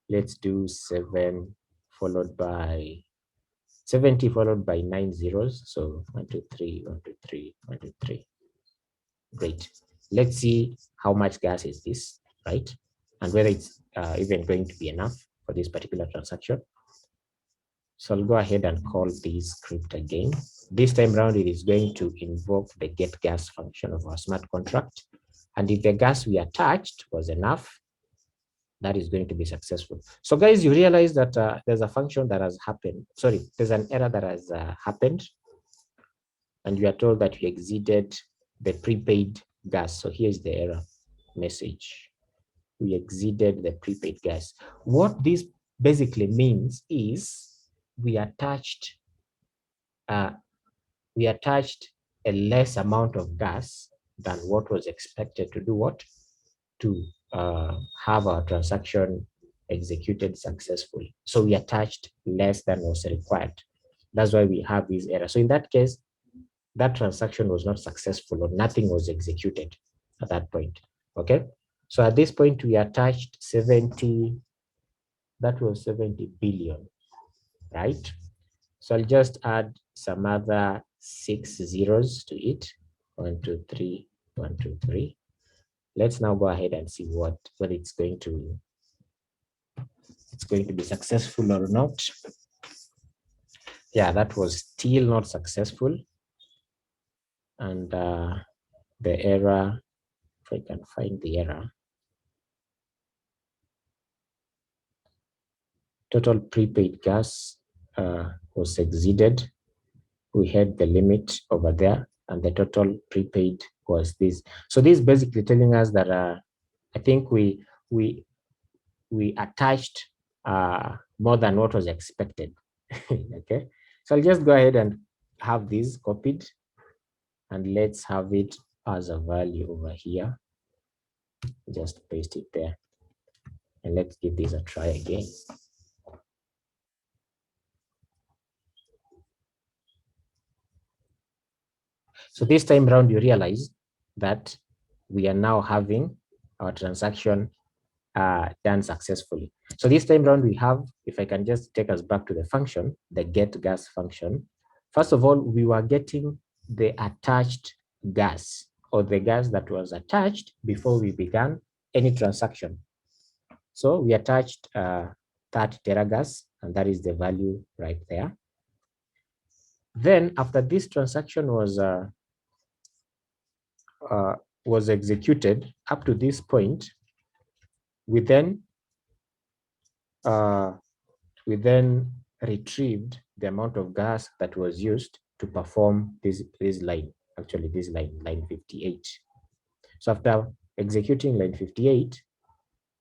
let's do 7 followed by 70 followed by 9 zeros. So 1, 2, 3, 1, 2, 3, 1, 2, 3. Great. Let's see how much gas is this, right? And whether it's even going to be enough for this particular transaction. So I'll go ahead and call this script again. This time around, it is going to invoke the get gas function of our smart contract. And if the gas we attached was enough, that is going to be successful. So guys, you realize that there's a function that has happened. Sorry, there's an error that has happened. And you are told that you exceeded the prepaid gas. So here's the error message. We exceeded the prepaid gas. What this basically means is we attached a less amount of gas than what was expected to do what? To have our transaction executed successfully. So we attached less than was required. That's why we have this error. So in that case, that transaction was not successful or nothing was executed at that point. Okay. So at this point, we attached 70, that was 70 billion, right? So I'll just add some other 6 zeros to it. 1, 2, 3, 1, 2, 3. Let's now go ahead and see whether it's going to be successful or not. Yeah, that was still not successful. And the error, if I can find the error, total prepaid gas was exceeded. We had the limit over there, and the total prepaid was this. So this is basically telling us that I think we attached more than what was expected. Okay, so I'll just go ahead and have this copied, and let's have it as a value over here. Just paste it there, and let's give this a try again. So this time around, you realize that we are now having our transaction done successfully. So this time around, we have, if I can just take us back to the function, the get gas function. First of all, we were getting the attached gas, or the gas that was attached before we began any transaction. So we attached 30 teragas, and that is the value right there. Then after this transaction was executed up to this point, we then retrieved the amount of gas that was used to perform this line, actually this line 58. So after executing line 58,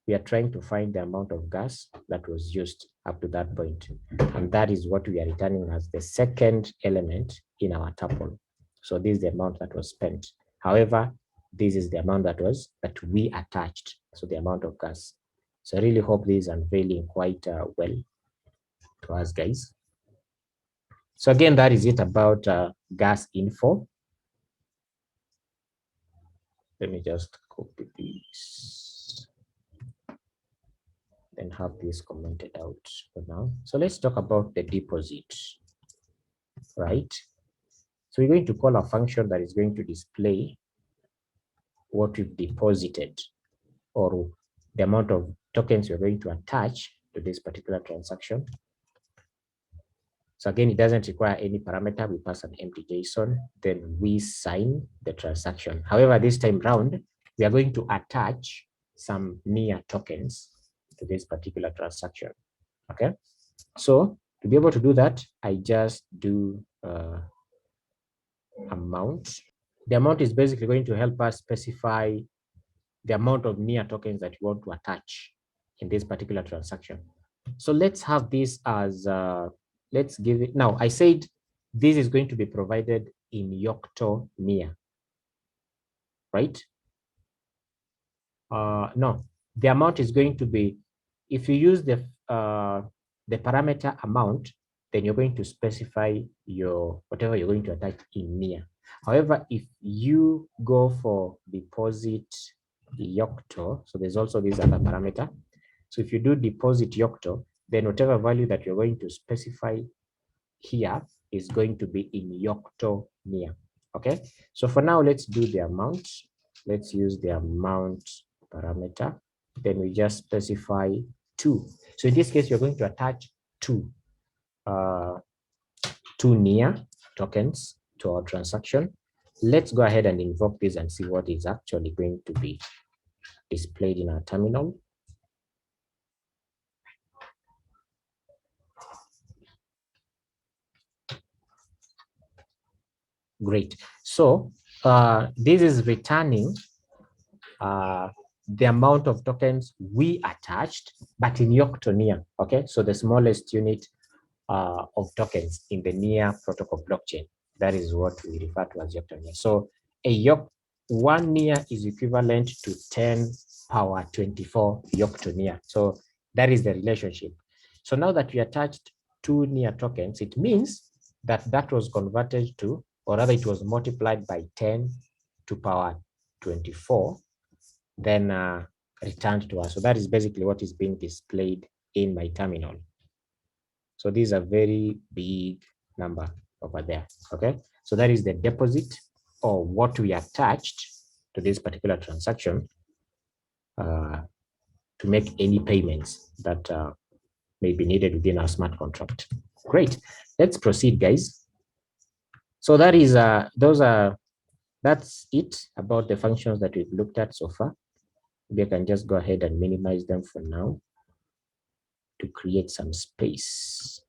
we are trying to find the amount of gas that was used up to that point. And that is what we are returning as the second element in our tuple. So this is the amount that was spent. However, this is the amount that we attached, so the amount of gas. So I really hope this is unveiling quite well to us, guys. So again, that is it about gas info. Let me just copy this, then have this commented out for now. So let's talk about the deposit, right? So we're going to call a function that is going to display what we've deposited, or the amount of tokens we're going to attach to this particular transaction. So again, it doesn't require any parameter. We pass an empty JSON, then we sign the transaction. However, this time round, we are going to attach some NIA tokens to this particular transaction. Okay. So to be able to do that, I just do amount. The amount is basically going to help us specify the amount of NIA tokens that you want to attach in this particular transaction. So let's have this as, let's give it, now I said this is going to be provided in Yocto NIA, right? No, the amount is going to be, if you use the parameter amount, then you're going to specify your, whatever you're going to attach in NIA. However, if you go for deposit Yocto, so there's also this other parameter. So if you do deposit Yocto, then whatever value that you're going to specify here is going to be in Yocto NIA. Okay, so for now, let's do the amount. Let's use the amount parameter. Then we just specify 2. So in this case, you're going to attach 2 NIA tokens to our transaction. Let's go ahead and invoke this and see what is actually going to be displayed in our terminal. Great. So this is returning the amount of tokens we attached, but in Yocto NIA. Okay, so the smallest unit of tokens in the NIA protocol blockchain. That is what we refer to as Yocto NIA. So one NIA is equivalent to 10 power 24 Yocto NIA. So that is the relationship. So now that we attached 2 NIA tokens, it means that that was converted to, or rather it was multiplied by 10 to power 24, then returned to us. So that is basically what is being displayed in my terminal. So these are very big number over there. Okay, so that is the deposit, or what we attached to this particular transaction to make any payments that may be needed within our smart contract. Great, let's proceed, guys. So that is that's it about the functions that we've looked at so far. Maybe I can just go ahead and minimize them for now to create some space.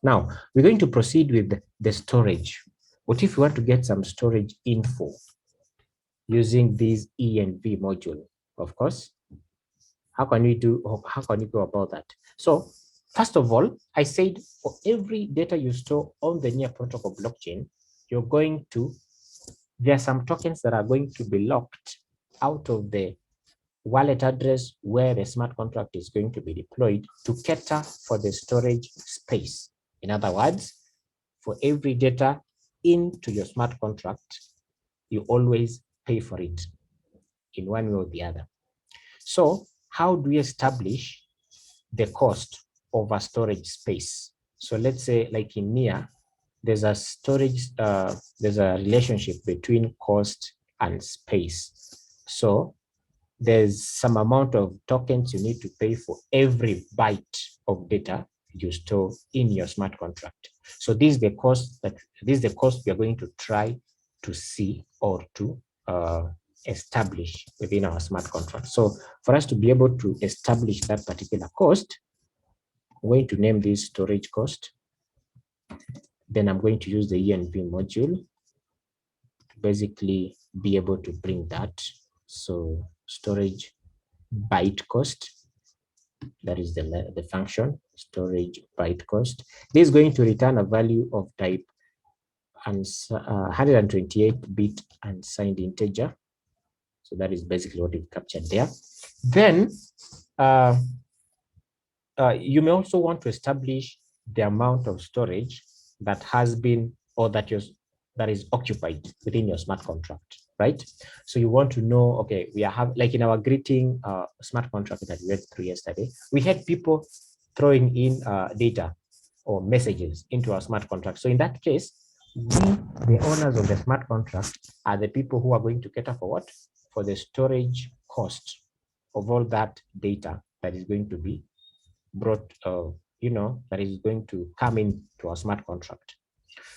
Now, we're going to proceed with the storage. What if we want to get some storage info using this ENV module? Of course, how can we go about that? So first of all, I said for every data you store on the NIA protocol blockchain, there are some tokens that are going to be locked out of the wallet address where the smart contract is going to be deployed to cater for the storage space. In other words, for every data into your smart contract, you always pay for it in one way or the other. So how do we establish the cost of a storage space? So let's say, like in NIA, there's a storage, there's a relationship between cost and space. So there's some amount of tokens you need to pay for every byte of data you store in your smart contract. So this is the cost we are going to try to see or to establish within our smart contract. So for us to be able to establish that particular cost, I'm going to name this storage cost. Then I'm going to use the ENV module to basically be able to bring that. So storage byte cost, that is the function storage byte cost. This is going to return a value of type 128-bit unsigned integer. So that is basically what we've captured there. Then you may also want to establish the amount of storage that has been, or that is occupied within your smart contract, right? So you want to know, okay, we are like in our greeting smart contract that we went through yesterday, we had people throwing in data or messages into our smart contract. So in that case, we, the owners of the smart contract, are the people who are going to cater for what? For the storage cost of all that data that is going to be brought, that is going to come into our smart contract.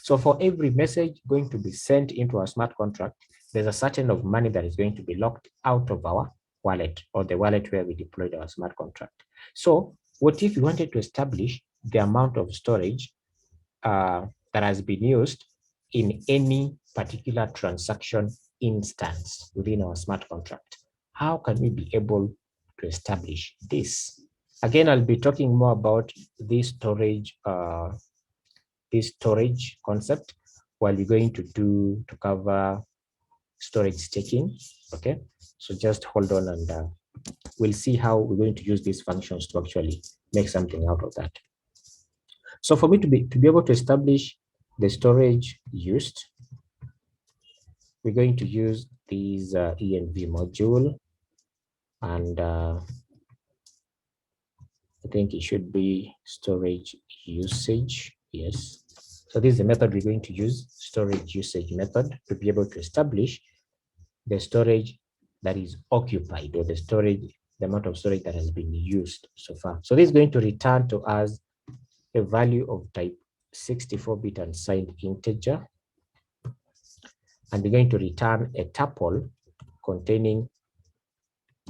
So for every message going to be sent into our smart contract, there's a certain of money that is going to be locked out of our wallet, or the wallet where we deployed our smart contract. So what if you wanted to establish the amount of storage that has been used in any particular transaction instance within our smart contract? How can we be able to establish this? Again, I'll be talking more about this storage concept while we're going to cover storage staking. Okay, so just hold on, and we'll see how we're going to use these functions to actually make something out of that. So for me to be able to establish the storage used, we're going to use these env module, and I think it should be storage usage. Yes. So this is the method we're going to use, storage usage method, to be able to establish the storage that is occupied, or the amount of storage that has been used so far. So this is going to return to us a value of type 64-bit unsigned integer, and we're going to return a tuple containing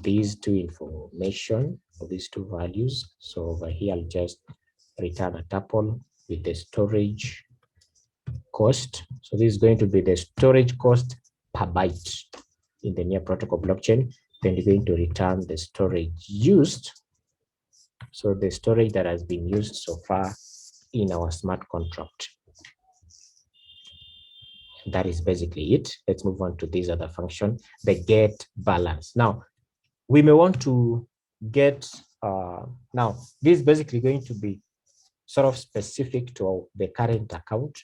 these two information, or these two values. So over here, I'll just return a tuple with the storage cost. So this is going to be the storage cost per byte in the near protocol blockchain. Then you're going to return the storage used. So the storage that has been used so far in our smart contract. That is basically it. Let's move on to this other function, the get balance. Now, we may want to get, now this is basically going to be sort of specific to the current account.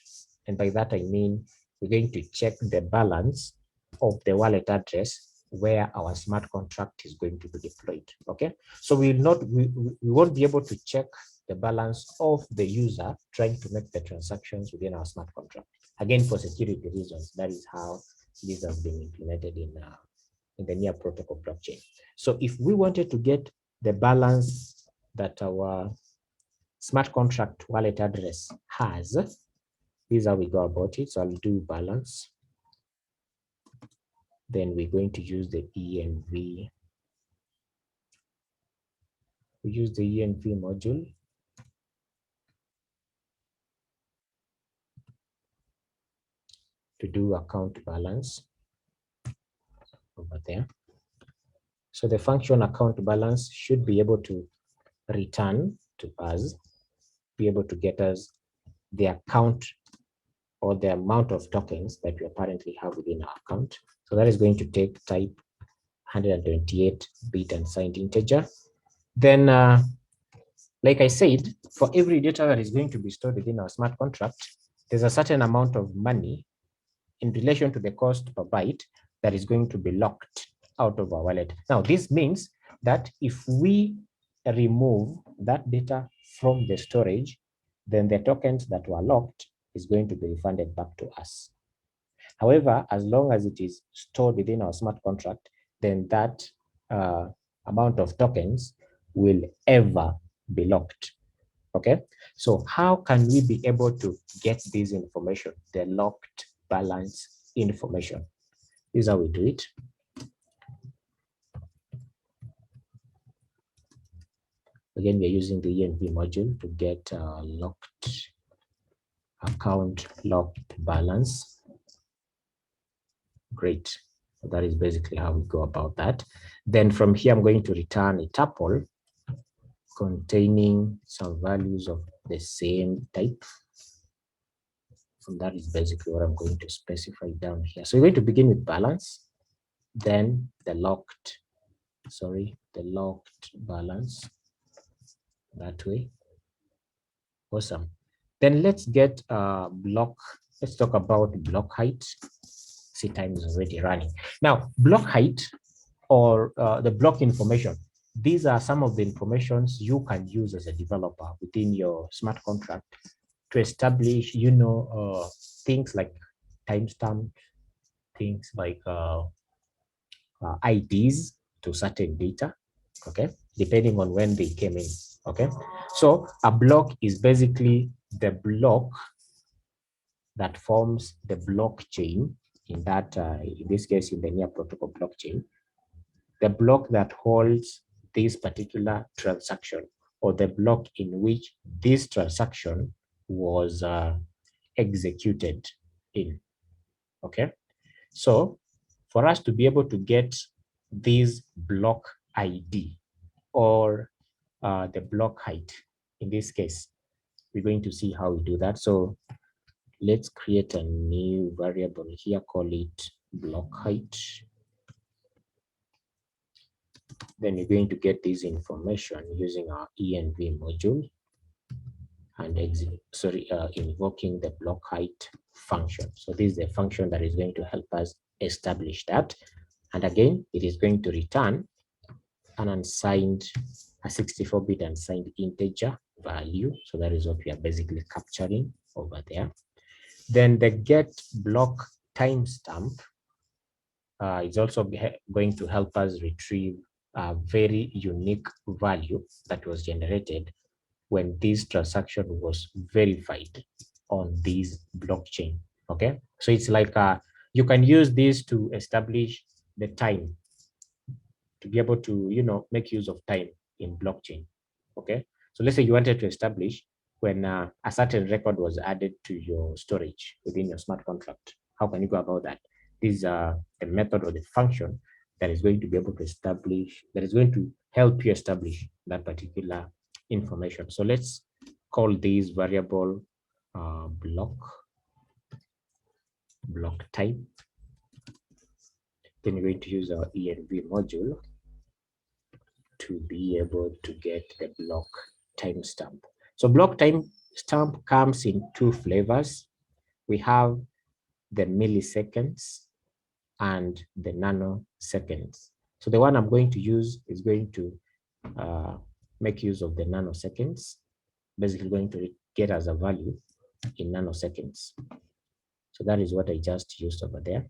And by that, I mean, we're going to check the balance of the wallet address where our smart contract is going to be deployed. Okay, so we won't be able to check the balance of the user trying to make the transactions within our smart contract. Again, for security reasons, that is how this has been implemented in the near protocol blockchain. So if we wanted to get the balance that our smart contract wallet address has, this is how we go about it. So I'll do balance. Then we're going to use the env. We use the env module to do account balance over there. So the function account balance should be able to return to us, be able to get us the account or the amount of tokens that we apparently have within our account. So that is going to take type 128-bit unsigned integer. Then, like I said, for every data that is going to be stored within our smart contract, there's a certain amount of money in relation to the cost per byte that is going to be locked out of our wallet. Now, this means that if we remove that data from the storage, then the tokens that were locked is going to be refunded back to us. However, as long as it is stored within our smart contract, then that amount of tokens will ever be locked. Okay, so how can we be able to get this information, the locked balance information? This is how we do it. Again, we're using the env module to get locked account locked balance. Great. So that is basically how we go about that. Then from here, I'm going to return a tuple containing some values of the same type. And that is basically what I'm going to specify down here. So we're going to begin with balance, then the locked balance that way. Awesome. Then let's get block. Let's talk about block height. see time is already running. Now, block height or the block information. These are some of the informations you can use as a developer within your smart contract to establish, things like timestamp, things like IDs to certain data, okay, depending on when they came in, okay. So a block is basically the block that forms the blockchain in that, in this case, in the near protocol blockchain, the block that holds this particular transaction or the block in which this transaction was executed in, okay. So for us to be able to get this block ID or the block height, in this case, we're going to see how we do that. So let's create a new variable here, call it block height. Then you're going to get this information using our env module and invoking the block height function. So this is the function that is going to help us establish that. And again, it is going to return an unsigned, a 64-bit unsigned integer value. So that is what we are basically capturing over there. Then the get block timestamp is also going to help us retrieve a very unique value that was generated when this transaction was verified on this blockchain. Okay, so it's like you can use this to establish the time, to be able to make use of time in blockchain. Okay, so let's say you wanted to establish when a certain record was added to your storage within your smart contract. How can you go about that? This is the method or the function that is going to be able to establish, that is going to help you establish that particular information. So let's call this variable block type. Then we're going to use our env module to be able to get the block timestamp. So block timestamp comes in two flavors. We have the milliseconds and the nanoseconds. So the one I'm going to use is going to make use of the nanoseconds, basically going to get us a value in nanoseconds. So that is what I just used over there.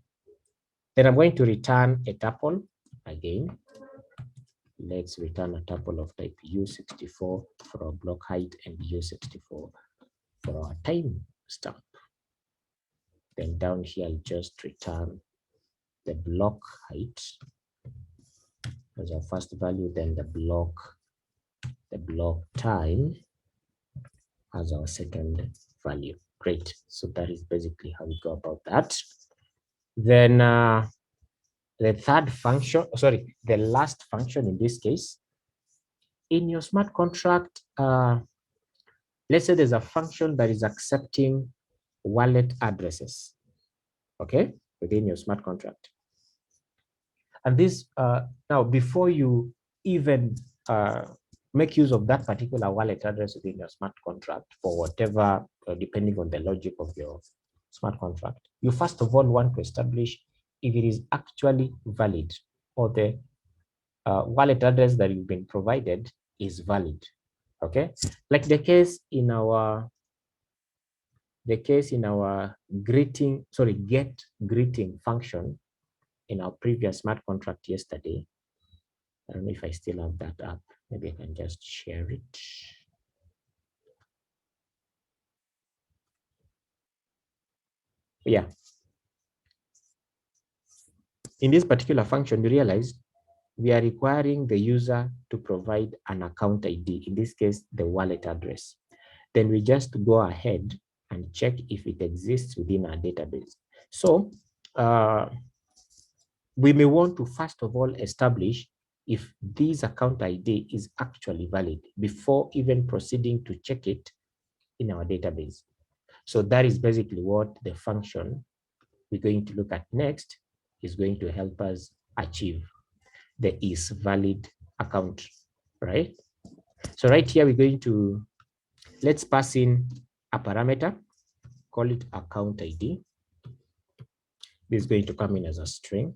Then I'm going to return a tuple again. Let's return a tuple of type U64 for our block height and U64 for our time stamp. Then down here, I'll just return the block height as our first value, then the block time as our second value. Great. So that is basically how we go about that. Then the third function, sorry, the last function in this case, in your smart contract, let's say there's a function that is accepting wallet addresses, okay, within your smart contract. And this, now before you even make use of that particular wallet address within your smart contract for whatever, depending on the logic of your smart contract, you first of all want to establish if it is actually valid or the wallet address that you've been provided is valid. Okay, like the case in our get greeting function in our previous smart contract yesterday. I don't know if I still have that up. Maybe I can just share it. Yeah. In this particular function, you realize we are requiring the user to provide an account ID, in this case, the wallet address. Then we just go ahead and check if it exists within our database. So we may want to first of all establish if this account ID is actually valid before even proceeding to check it in our database. So that is basically what the function we're going to look at next is going to help us achieve, the is valid account, right? So right here, we're going to, let's pass in a parameter, call it account ID. This is going to come in as a string.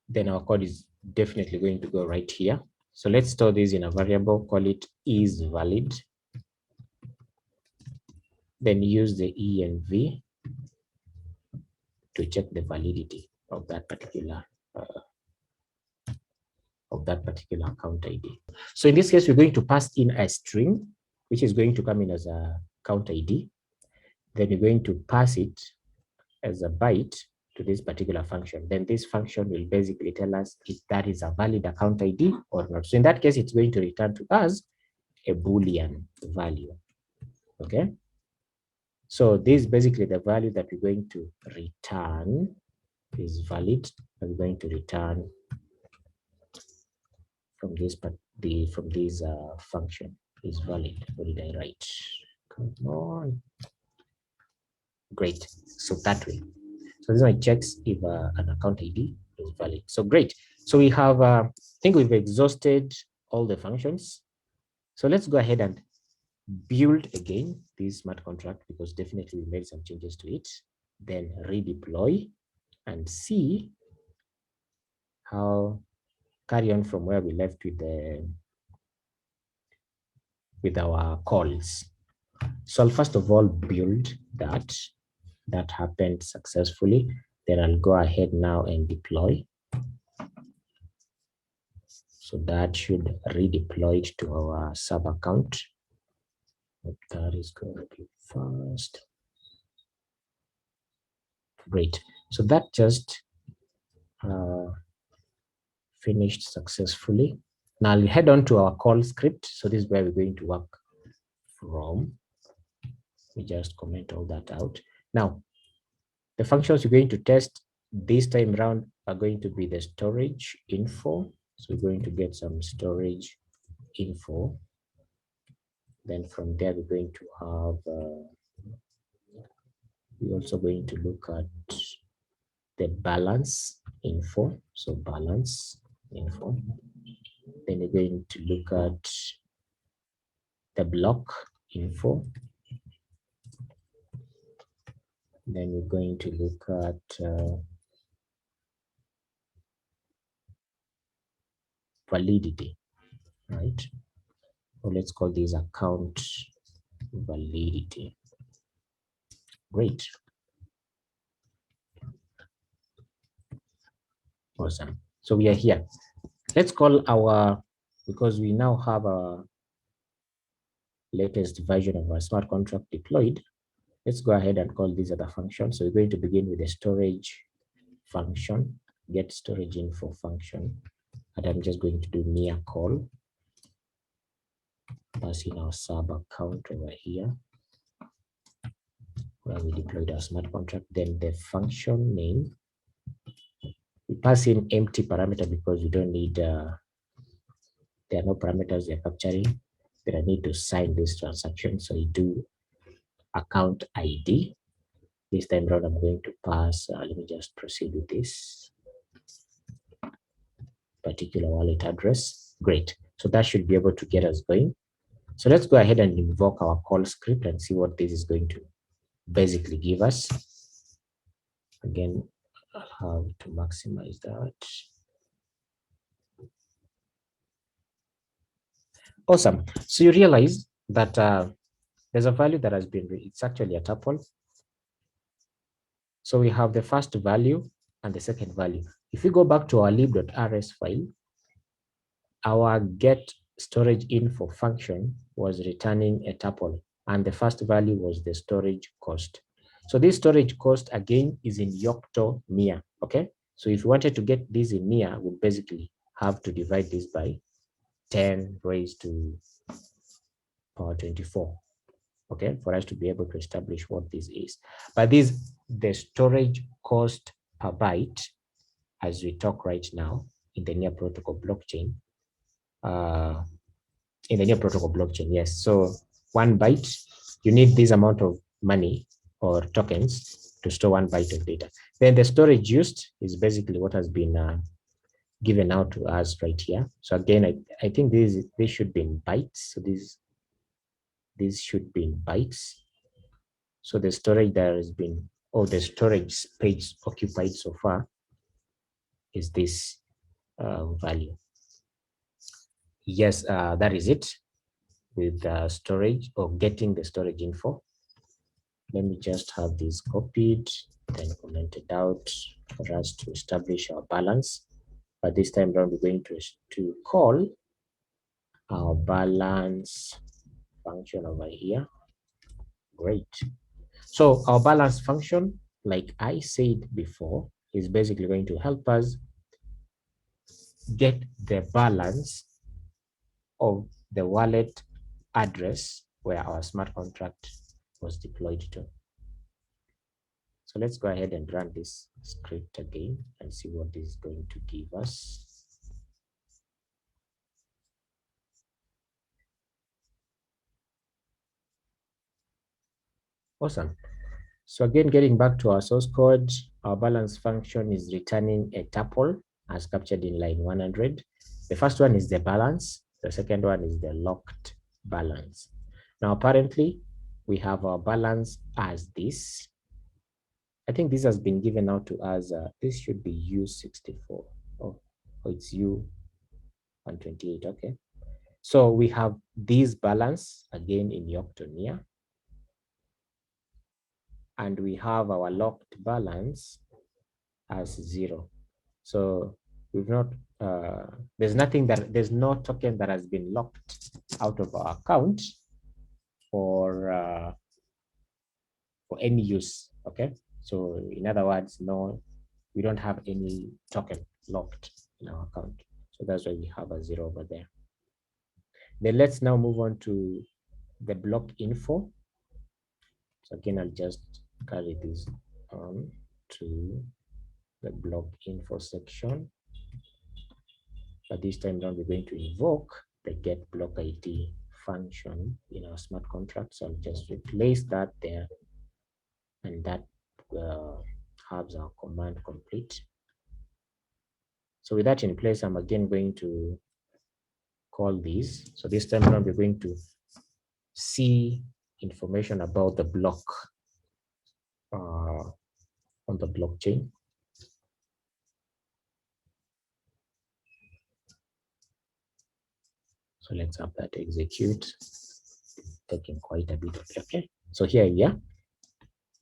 Then our code is definitely going to go right here. So let's store this in a variable, call it is valid. Then use the env to check the validity of that particular account ID. So in this case, we're going to pass in a string, which is going to come in as a count ID. Then we're going to pass it as a byte to this particular function. Then this function will basically tell us if that is a valid account ID or not. So in that case, it's going to return to us a Boolean value. Okay. So this is basically the value that we're going to return is valid. And we're going to return from this function is valid. What did I write? Come on. Great. So that way. So this one checks if an account ID is valid. So great. So we have, I think we've exhausted all the functions. So let's go ahead and build again this smart contract, because definitely we made some changes to it. Then redeploy and see how carry on from where we left with our calls. So I'll first of all build that. That happened successfully. Then I'll go ahead now and deploy. So that should redeploy it to our sub account. That is going to be fast. Great. So that just finished successfully. Now I'll head on to our call script. So this is where we're going to work from. We just comment all that out. Now, the functions we're going to test this time around are going to be the storage info. So we're going to get some storage info. Then from there, we're going to have, we're also going to look at the balance info. So balance info. Then we're going to look at the block info. Then we're going to look at validity, right? Or let's call this account validity. Great. Awesome. So we are here. Let's call our, because we now have a latest version of our smart contract deployed, let's go ahead and call this other function. So we're going to begin with the storage function, get storage info function. And I'm just going to do near call. Pass in our sub account over here, where we deployed our smart contract. Then the function name, we pass in empty parameter because we don't need, there are no parameters we're capturing. But I need to sign this transaction. So you do account ID. This time around, I'm going to pass, let me just proceed with this particular wallet address. Great. So that should be able to get us going. So let's go ahead and invoke our call script and see what this is going to basically give us. Again, I'll have to maximize that. Awesome. So you realize that there's a value that has been, it's actually a tuple. So we have the first value and the second value. If we go back to our lib.rs file, our get storage info function was returning a tuple, and the first value was the storage cost. So this storage cost again is in Yocto MIA. Okay. So if you wanted to get this in MIA, we basically have to divide this by 10 raised to power 24. Okay, for us to be able to establish what this is. But this, the storage cost per byte, as we talk right now in the near protocol blockchain, yes. So 1 byte, you need this amount of money or tokens to store 1 byte of data. Then the storage used is basically what has been given out to us right here. So again, I think this should be in bytes. So this should be in bytes. So the storage that has been or the storage space occupied so far is this value. Yes, that is it with storage or getting the storage info. Let me just have this copied, then commented out for us to establish our balance. But this time around, we're going to call our balance function over here. Great. So our balance function, like I said before, is basically going to help us get the balance of the wallet address where our smart contract was deployed to. So let's go ahead and run this script again and see what this is going to give us. Awesome. So again, getting back to our source code, our balance function is returning a tuple as captured in line 100. The first one is the balance. The second one is the locked balance. Now, apparently, we have our balance as this. I think this has been given out to us. This should be U64. Oh, it's U128. Okay. So we have this balance again in Yoctonia. And we have our locked balance as 0. So we've not, there's no token that has been locked out of our account for any use. Okay. So in other words, no, we don't have any token locked in our account. So that's why we have a 0 over there. Then let's now move on to the block info. So again, I'll just carry this on to the block info section. But this time around, we're going to invoke the get block ID function in our smart contract. So I'll just replace that there, and that has our command complete. So with that in place, I'm again going to call these. So this time around, we're going to see information about the block on the blockchain. So let's have that execute. Taking quite a bit of it. Okay. So here we are.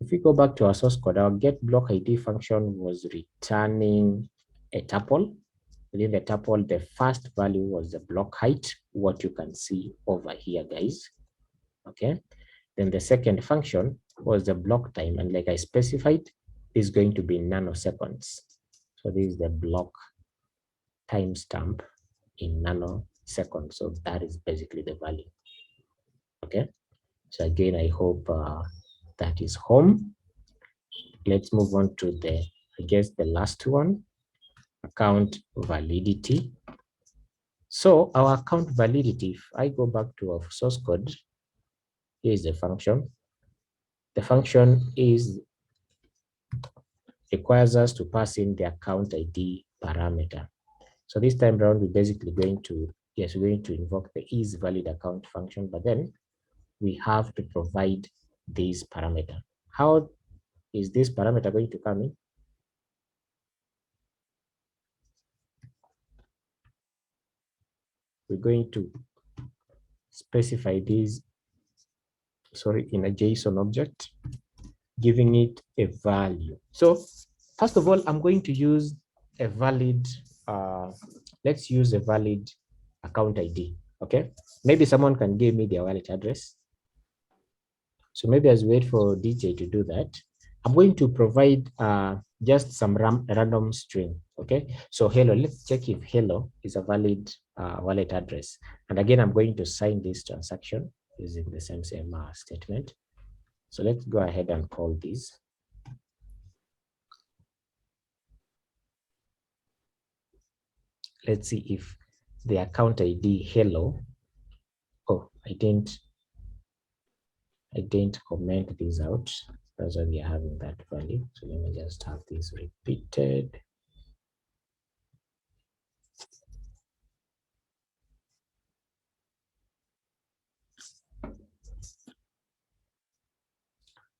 If we go back to our source code, our get block ID function was returning a tuple. Within the tuple, the first value was the block height, what you can see over here, guys. Okay. Then the second function was the block time. And like I specified, is going to be nanoseconds. So this is the block timestamp in nanoseconds. So that is basically the value. Okay. So again, I hope that is home. Let's move on to the, I guess, the last one, account validity. So our account validity, if I go back to our source code, here is the function. The function requires us to pass in the account ID parameter. So this time around, we're basically going to, yes, we're going to invoke the isValidAccount function, but then we have to provide this parameter. How is this parameter going to come in? We're going to specify this, sorry, in a JSON object, giving it a value. So first of all, I'm going to use a valid, let's use a valid account ID. Okay. Maybe someone can give me their wallet address. So maybe as we wait for DJ to do that, I'm going to provide just some random string. Okay. So hello, let's check if hello is a valid wallet address. And again, I'm going to sign this transaction using the same statement. So let's go ahead and call this. Let's see if the account ID hello. Oh, I didn't comment this out. That's why we are having that value. So let me just have this repeated.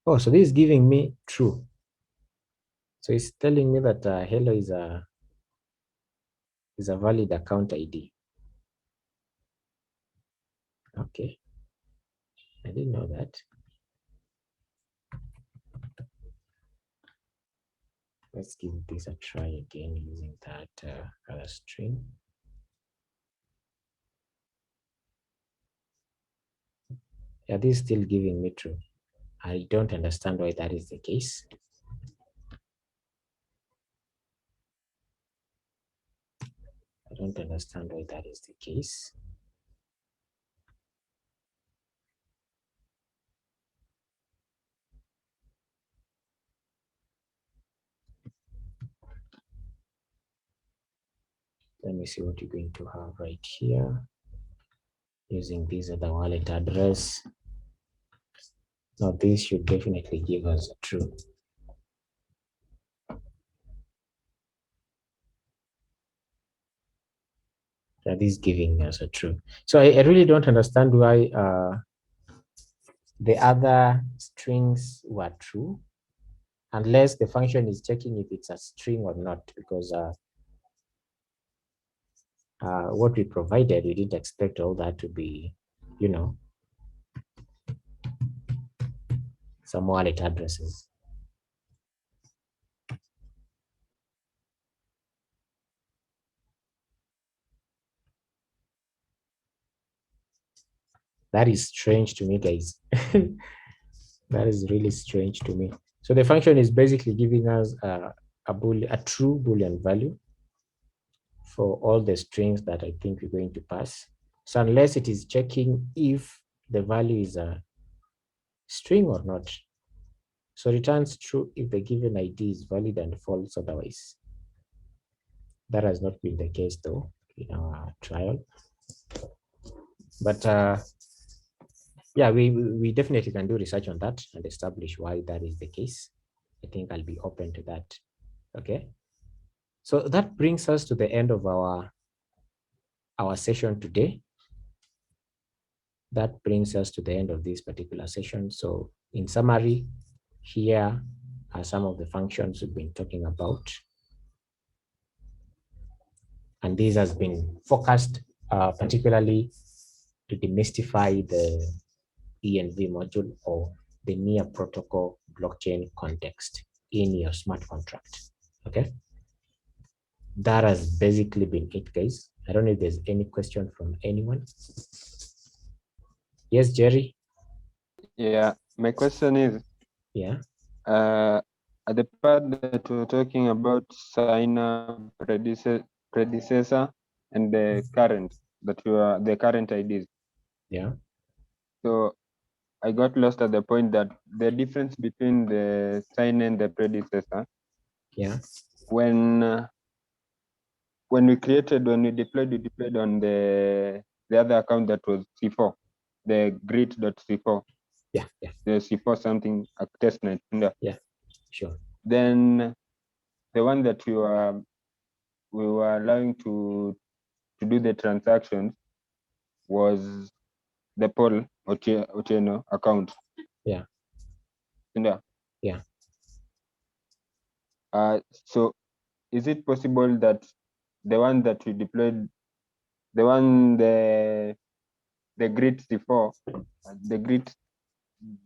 Oh, so this is giving me true. So it's telling me that hello is a valid account ID. Okay, I didn't know that. Let's give this a try again using that other string. Yeah, this is still giving me true. I don't understand why that is the case. I don't understand why that is the case. Let me see what you're going to have right here. Using this as the wallet address. Now this should definitely give us a true. That is giving us a true. So I really don't understand why the other strings were true, unless the function is checking if it's a string or not, because what we provided, we didn't expect all that to be, you know, some wallet addresses. That is strange to me, guys. That is really strange to me. So the function is basically giving us a true Boolean value for all the strings that I think we're going to pass. So unless it is checking if the value is a string or not. So returns true if the given ID is valid and false otherwise. That has not been the case though in our trial. But yeah, we definitely can do research on that and establish why that is the case. I think I'll be open to that. Okay. So that brings us to the end of our session today. That brings us to the end of this particular session. So in summary, here are some of the functions we've been talking about. And this has been focused particularly to demystify the ENV module or the near protocol blockchain context in your smart contract. Okay. That has basically been it, guys. I don't know if there's any question from anyone. Yes, Jerry? Yeah, my question is, Yeah. at the part that we're talking about signer, predecessor, and the current, the current IDs. Yeah. So I got lost at the point that the difference between the signer and the predecessor, Yeah. when we deployed on the other account that was C4, the grid.c4. Yeah. Yeah. The C4 something a testnet. Yeah. Sure. Then the one that we were allowing to do the transactions was the Paul Otieno account. Yeah. Yeah. So is it possible that the one that we deployed, the grid C4, the grid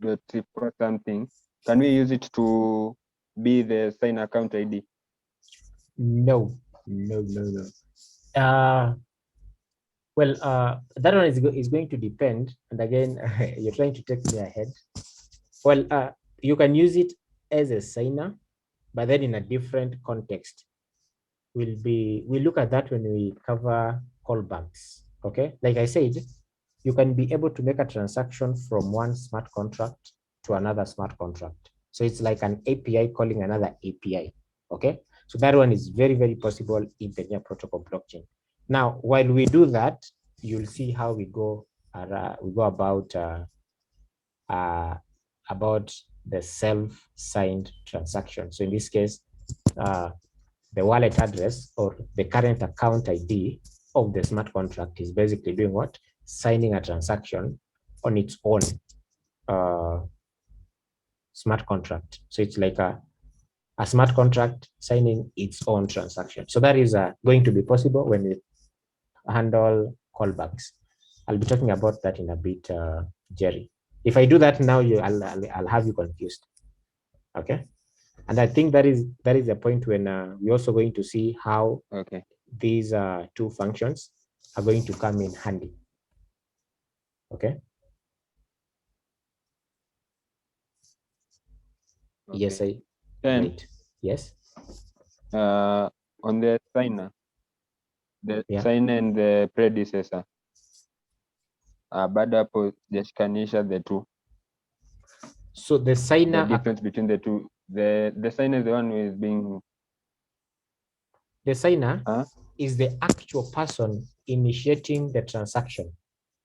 C4 something, can we use it to be the sign account ID? No. Well, that one is going to depend. And again, you're trying to take me ahead. Well, you can use it as a signer, but then in a different context. We'll look at that when we cover callbacks. Okay, like I said, you can be able to make a transaction from one smart contract to another smart contract. So it's like an API calling another API. Okay, so that one is very, very possible in the near protocol blockchain. Now, while we do that, you'll see how we go about the self-signed transaction. So in this case, the wallet address or the current account ID of the smart contract is basically doing what? Signing a transaction on its own smart contract. So it's like a smart contract signing its own transaction. So that is going to be possible when we handle callbacks. I'll be talking about that in a bit, Jerry. If I do that now, I'll have you confused. Okay, and I think that is the point when we're also going to see how these two functions are going to come in handy. Okay. Yes, right. Yes. On the signer, signer and the predecessor, baada hapo sijashikanisha the two. So the signer, the difference between the two, the signer is the one who is being, the signer is the actual person initiating the transaction,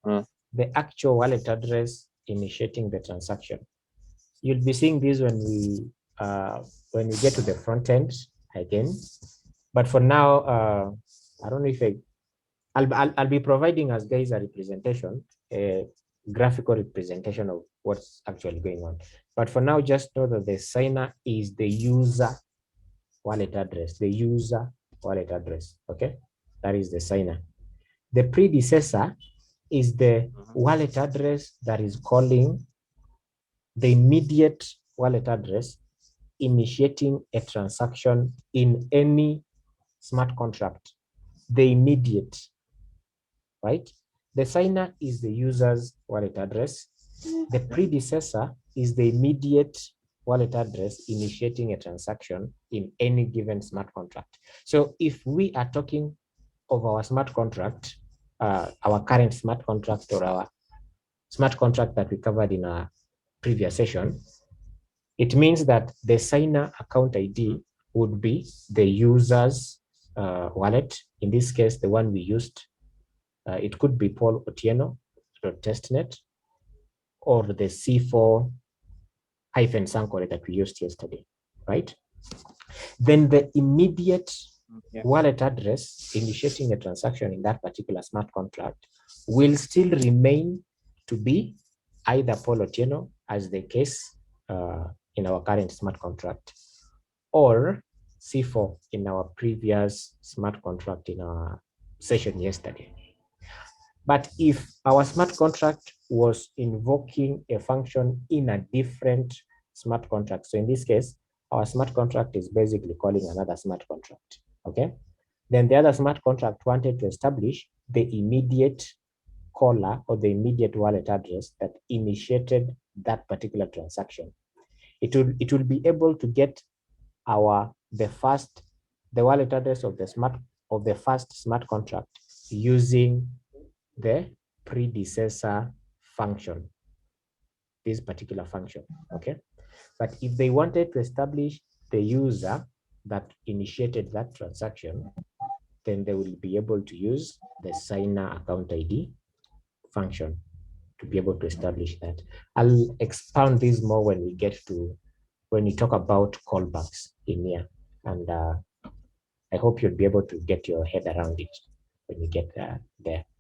the actual wallet address initiating the transaction. You'll be seeing this when we get to the front end again. But for now, I don't know if I'll be providing us guys a representation, a graphical representation of what's actually going on. But for now, just know that the signer is the user wallet address, the user wallet address. Okay, that is the signer. The predecessor is the wallet address that is calling the immediate wallet address initiating a transaction in any smart contract. The immediate, right? The signer is the user's wallet address. The predecessor is the immediate wallet address initiating a transaction in any given smart contract. So if we are talking of our smart contract, our current smart contract or our smart contract that we covered in our previous session, it means that the signer account ID would be the user's wallet. In this case, the one we used, it could be Paul Otieno .testnet or the C4 hyphen Sankore that we used yesterday, right? Then the immediate wallet address initiating a transaction in that particular smart contract will still remain to be either Paul Otieno, as the case in our current smart contract, or C4 in our previous smart contract in our session yesterday. But if our smart contract was invoking a function in a different smart contract, so in this case, our smart contract is basically calling another smart contract, okay? Then the other smart contract wanted to establish the immediate caller or the immediate wallet address that initiated that particular transaction. It will be able to get the wallet address of the first smart contract using the predecessor function, this particular function, okay? But if they wanted to establish the user that initiated that transaction, then they will be able to use the signer account ID function to be able to establish that. I'll expound this more when we talk about callbacks in here, and I hope you'll be able to get your head around it when you get there.